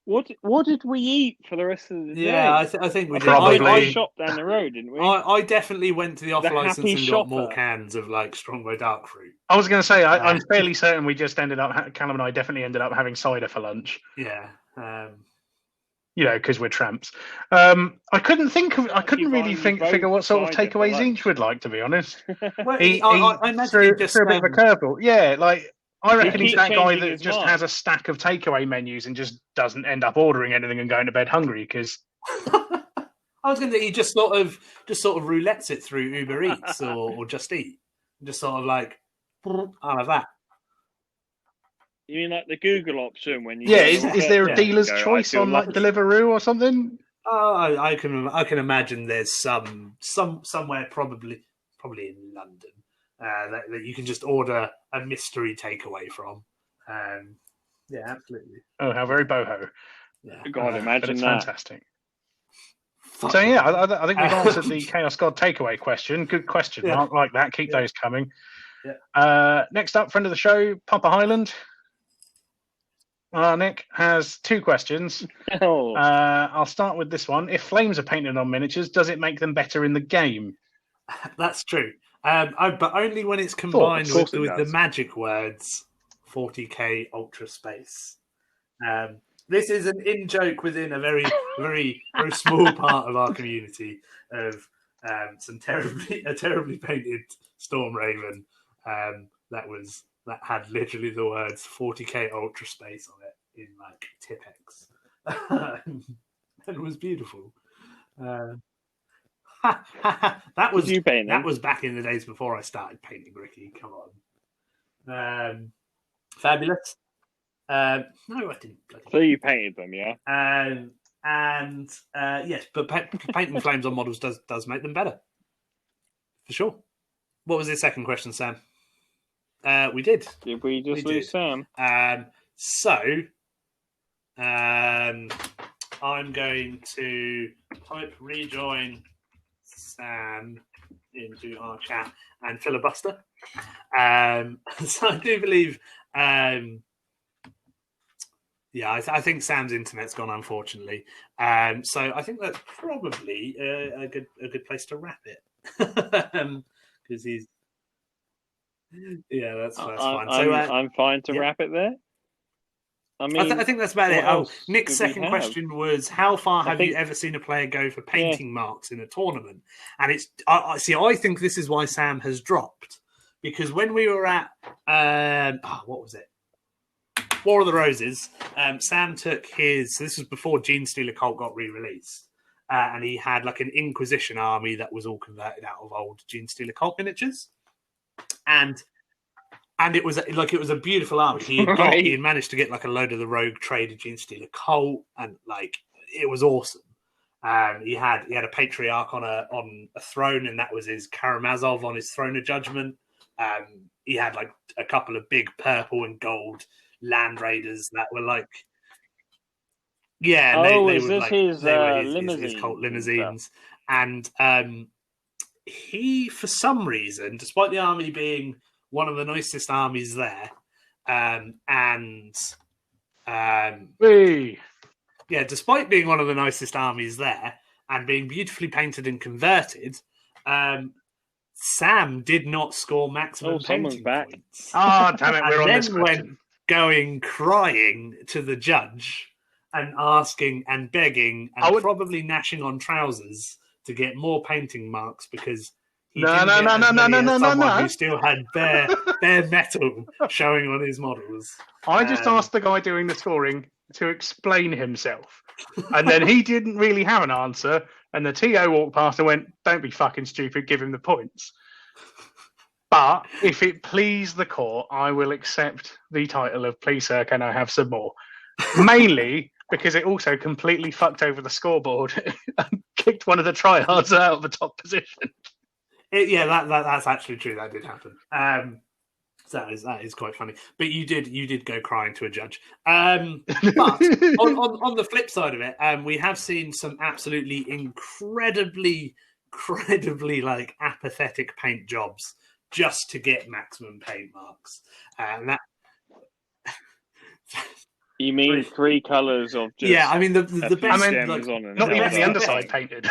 What did we eat for the rest of the day? Yeah, I think we did. I shopped down the road, didn't we? I definitely went to the off license and got more cans of like Strongbow Dark Fruit. I was going to say, I'm fairly certain we just ended up, Callum and I definitely ended up having cider for lunch. Yeah. Because we're tramps. I couldn't really figure what sort of takeaways each would like, to be honest. Well, I imagine he just threw a bit of a curveball. Yeah, like I reckon he's that guy that just mind. has a stack of takeaway menus and just doesn't end up ordering anything and going to bed hungry because. I was going to say he just sort of roulettes it through Uber Eats or Just Eat, just sort of like I'll have that. You mean like the Google option when you? Yeah, is there a dealer's choice on like Deliveroo or something? Oh, I can imagine there's somewhere probably in London that you can just order a mystery takeaway from. Yeah, absolutely. Oh, how very boho! Yeah, God, imagine that. Fantastic. Fuck So yeah, them. I think we've answered the Chaos God takeaway question. Good question, Yeah. Mark. Like that. Keep those coming. Yeah. Next up, friend of the show, Papa Highland. Nick has 2 questions. Oh, I'll start with this one. If flames are painted on miniatures, does it make them better in the game? That's true. But only when it's combined of course with it the does. magic words 40k ultra space. This is an in-joke within a very, very, very small part of our community of a terribly painted Storm Raven that had literally the words 40k ultra space on it in like Tipex. And it was beautiful. That was Did you paint them? that was back in the days before I started painting, Ricky. Come on. Fabulous. No, I didn't. So you painted them, yeah? Yes, but painting flames on models does make them better, for sure. What was the second question, Sam? We did. Did we just lose Sam? I'm going to type rejoin Sam into our chat and filibuster. So I do believe. I think Sam's internet's gone, unfortunately. So I think that's probably a good place to wrap it, because he's. Yeah, that's fine. I'm fine to wrap it there. I mean, I think that's about it. Nick's second question was, how far have you ever seen a player go for painting marks in a tournament? And it's I think this is why Sam has dropped, because when we were at what was it? War of the Roses. Sam took his. This was before Gene Stealer Cult got re-released, and he had like an Inquisition army that was all converted out of old Gene Stealer Cult miniatures, and it was a beautiful army. He had managed to get like a load of the Rogue Trader Gene Stealer Cult, and like it was awesome. He had a Patriarch on a throne, and that was his Karamazov on his Throne of Judgment. He had like a couple of big purple and gold Land Raiders that were like, they were his cult limousines, and he, for some reason, despite the army being one of the nicest armies there, despite being one of the nicest armies there and being beautifully painted and converted, Sam did not score maximum painting points. Oh, damn it, we're on this question. Went going crying to the judge and asking and begging and probably gnashing on trousers to get more painting marks because he who still had bare metal showing on his models. I just asked the guy doing the scoring to explain himself, and then he didn't really have an answer, and the TO walked past and went, "Don't be fucking stupid, give him the points." But if it please the court, I will accept the title of "Please, sir, can I have some more?" Mainly because it also completely fucked over the scoreboard and kicked one of the tryhards out of the top position. That's actually true. That did happen. So that is quite funny. But you did go crying to a judge. But on the flip side of it, we have seen some absolutely incredibly like apathetic paint jobs just to get maximum paint marks. And that. You mean 3 colours of just I mean the best not even the underside painted.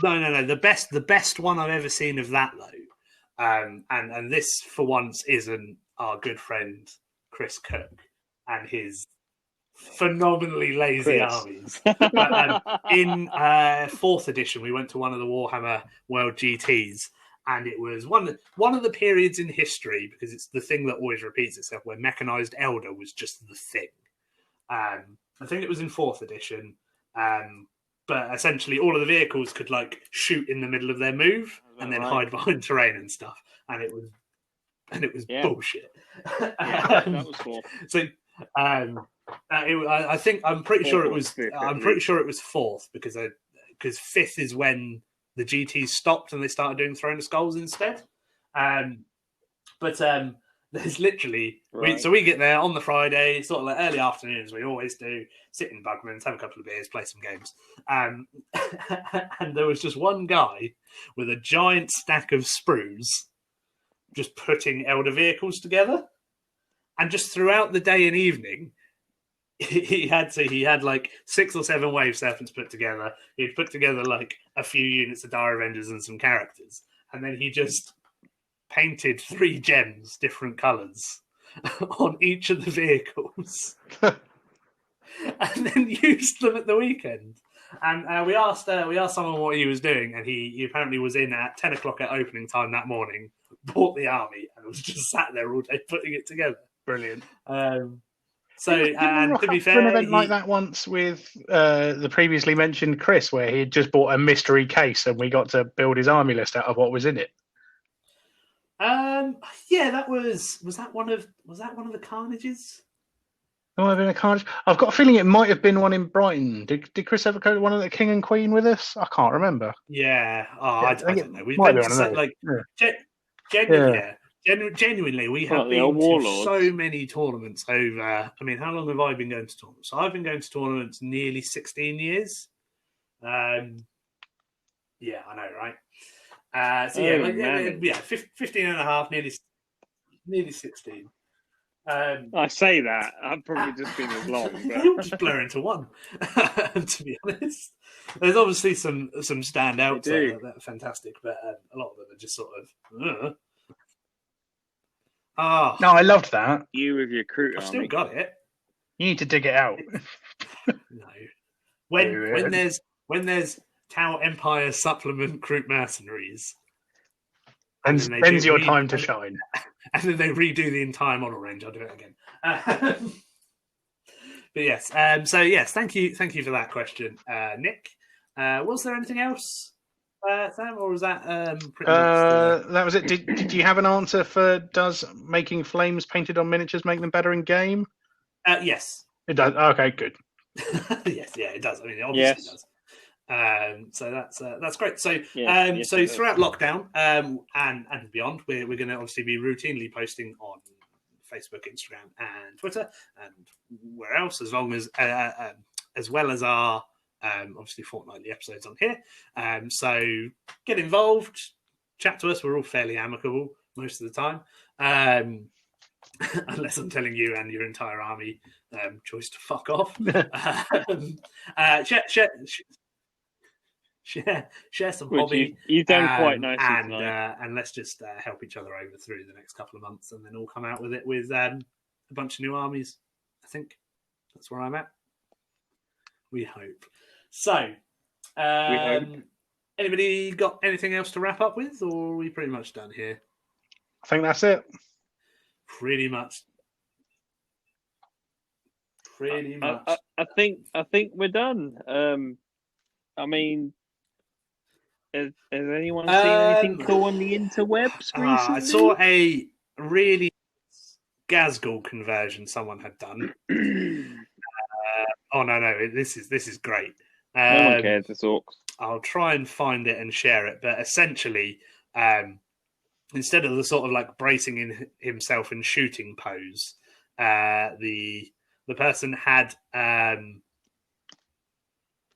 No. The best one I've ever seen of that though, and this for once isn't our good friend Chris Cook and his phenomenally lazy armies. But, in 4th edition, we went to one of the Warhammer World GTs, and it was one of the periods in history, because it's the thing that always repeats itself, where mechanized Elder was just the thing. I think it was in 4th edition, but essentially all of the vehicles could like shoot in the middle of their move and then hide behind terrain and stuff, and it was bullshit. That was cool. So I'm pretty sure it was 4th, because 5th is when the GTs stopped and they started doing Throne of Skulls instead. But There's literally Right. we get there on the Friday, sort of like early afternoons. We always do, sit in Bugman's, have a couple of beers, play some games. And there was just one guy with a giant stack of sprues, just putting Elder vehicles together. And just throughout the day and evening, he had like 6 or 7 wave serpents put together. He'd put together like a few units of Dire Avengers and some characters, and then he just painted 3 gems, different colours, on each of the vehicles, and then used them at the weekend. And we asked someone what he was doing, and he apparently was in at 10 o'clock at opening time that morning, bought the army, and was just sat there all day putting it together. Brilliant. So, and to be fair, an event like that once with the previously mentioned Chris, where he had just bought a mystery case, and we got to build his army list out of what was in it. Yeah, that was that one of the Carnages? It might have been a Carnage. I've got a feeling it might have been one in Brighton. Did Chris ever go to one of the King and Queen with us? I can't remember. Yeah. Oh, yeah, I don't know. We've been genuinely, we have been to so many tournaments over. I mean, how long have I been going to tournaments? So I've been going to tournaments nearly 16 years. Yeah, I know, right? 15 and a half, nearly 16. I say that. I've probably just been as long. But... They all just blur into one, to be honest. There's obviously some standouts that are fantastic, but a lot of them are just sort of... No, I loved that. You with your crew. I've still got it. You need to dig it out. No. When there's Tau Empire supplement Kroot mercenaries, and when's your time to shine? And then they redo the entire model range. I'll do it again. But yes, so yes, thank you for that question, Nick. Was there anything else, Sam, or was that pretty much that was it? Did you have an answer for does making flames painted on miniatures make them better in game? Yes, it does. Okay, good. Yes, yeah, it does. I mean, it obviously does. So that's great. So so throughout lockdown and beyond, we're going to obviously be routinely posting on Facebook, Instagram, and Twitter, and where else, as well as our obviously fortnightly episodes on here. So get involved, chat to us. We're all fairly amicable most of the time, unless I'm telling you and your entire army choice to fuck off. Share some hobby. You've done quite nicely and let's just help each other over through the next couple of months, and then all come out with it with a bunch of new armies. I think that's where I'm at. We hope. So, anybody got anything else to wrap up with, or are we pretty much done here? I think that's it. Pretty much. I think we're done. I mean, has anyone seen anything cool on the interwebs recently? I saw a really Gazgul conversion someone had done. No, this is great. No one cares. It's orcs. I'll try and find it and share it, but essentially, instead of the sort of like bracing in himself and shooting pose, the person had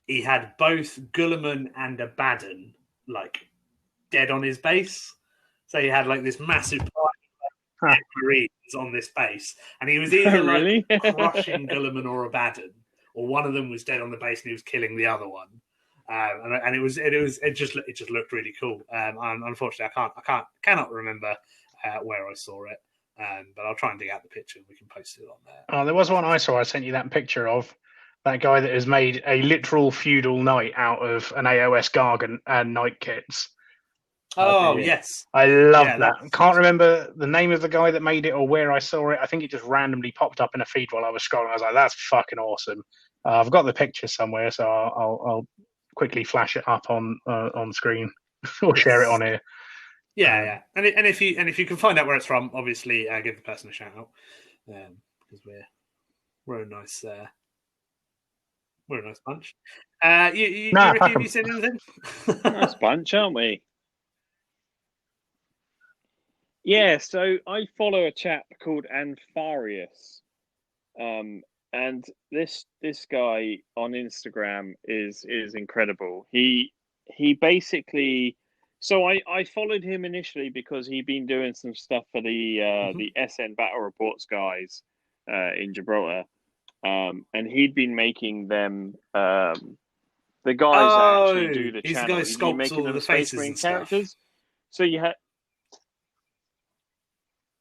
he had both Guilliman and Abaddon like dead on his base. So he had like this massive Marines on this base, and he was either like crushing Guilliman or Abaddon, or one of them was dead on the base and he was killing the other one. And it just looked really cool. Unfortunately, I cannot remember where I saw it, but I'll try and dig out the picture and we can post it on there. Oh, there was one I saw. I sent you that picture of that guy that has made a literal feudal knight out of an AOS Gargant and knight kits. Oh, yes. I love that. Can't remember the name of the guy that made it or where I saw it. I think it just randomly popped up in a feed while I was scrolling. I was like, that's fucking awesome. I've got the picture somewhere, so I'll quickly flash it up on screen or share it on here. Yeah. And if you can find out where it's from, obviously give the person a shout out, because we're a nice bunch. Have you seen anything? Nice bunch, aren't we? Yeah, so I follow a chap called Anfarius, and this guy on Instagram is incredible. He basically, so I followed him initially because he'd been doing some stuff for the SN Battle Reports guys in Gibraltar, and he'd been making them the guys that actually do the he's channel. the guy who He'd been sculpts making all them the Space faces Marine and stuff. characters. So you had.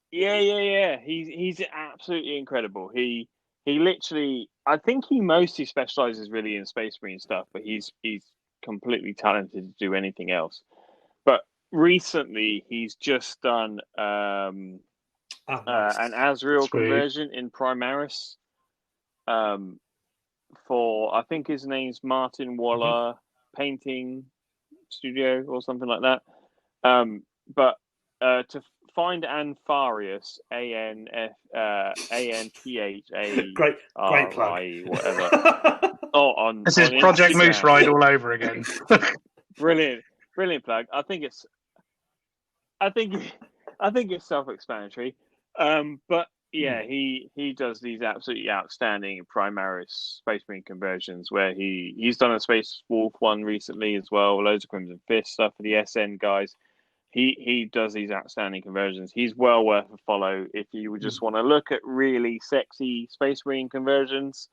Yeah. He's absolutely incredible. He literally, I think he mostly specializes really in Space Marine stuff, but he's completely talented to do anything else. But recently, he's just done an Azrael conversion in Primaris. For I think his name's Martin Waller Painting Studio or something like that. But to find Anfarius, ANTHA great plug. whatever. On this is Project Instagram. Moose Ride all over again. Brilliant plug. I think it's self-explanatory. But yeah, he does these absolutely outstanding Primaris Space Marine conversions where he's done a Space Wolf one recently as well, loads of Crimson Fist stuff for the SN guys. He does these outstanding conversions. He's well worth a follow if you would just want to look at really sexy Space Marine conversions.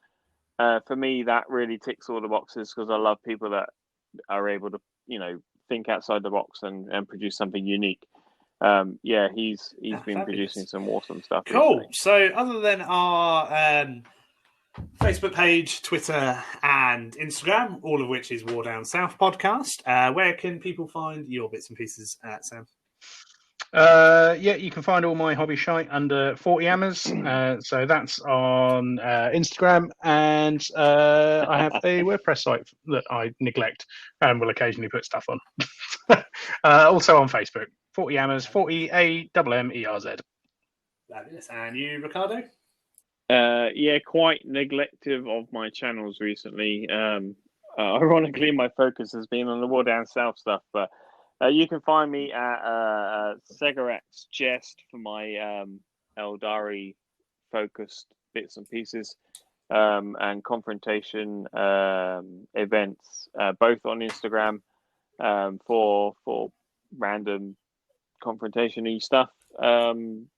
For me, that really ticks all the boxes because I love people that are able to, think outside the box and produce something unique. He's been producing some awesome stuff. Cool. Recently. So other than our Facebook page, Twitter, and Instagram, all of which is War Down South Podcast, where can people find your bits and pieces, Sam? You can find all my hobby shite under 40 Hammers. So that's on Instagram, and I have a WordPress site that I neglect and will occasionally put stuff on. Also on Facebook, 40 Hammers, 40AMMERZ. Fabulous. And you, Ricardo? Quite neglective of my channels recently. Ironically, my focus has been on the War Down South stuff, but you can find me at Segarat's Jest for my Eldari focused bits and pieces and confrontation events, both on Instagram for random confrontation-y stuff.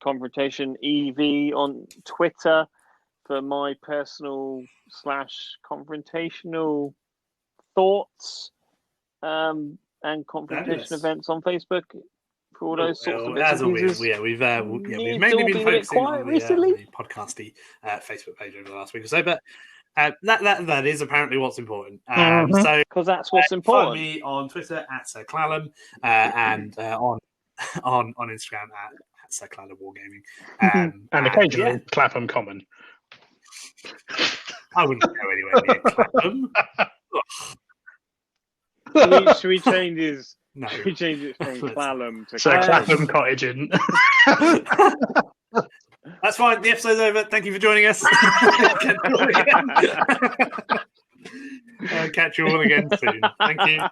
Confrontation EV on Twitter for my personal / confrontational thoughts. And confrontation events on Facebook for all those sorts of bits as and always, pieces. we've mainly been focusing on the podcasty Facebook page over the last week or so, but that is apparently what's important. So because that's what's important. Find me on Twitter at Sir Clallam and on Instagram at Sir Clallam Wargaming, and occasionally Clapham Common. I wouldn't go anywhere near Clapham. Should we change his? No. Should we change it from Clallam to Clapham Cottage Inn? That's fine. The episode's over. Thank you for joining us. Catch you all again soon. Thank you.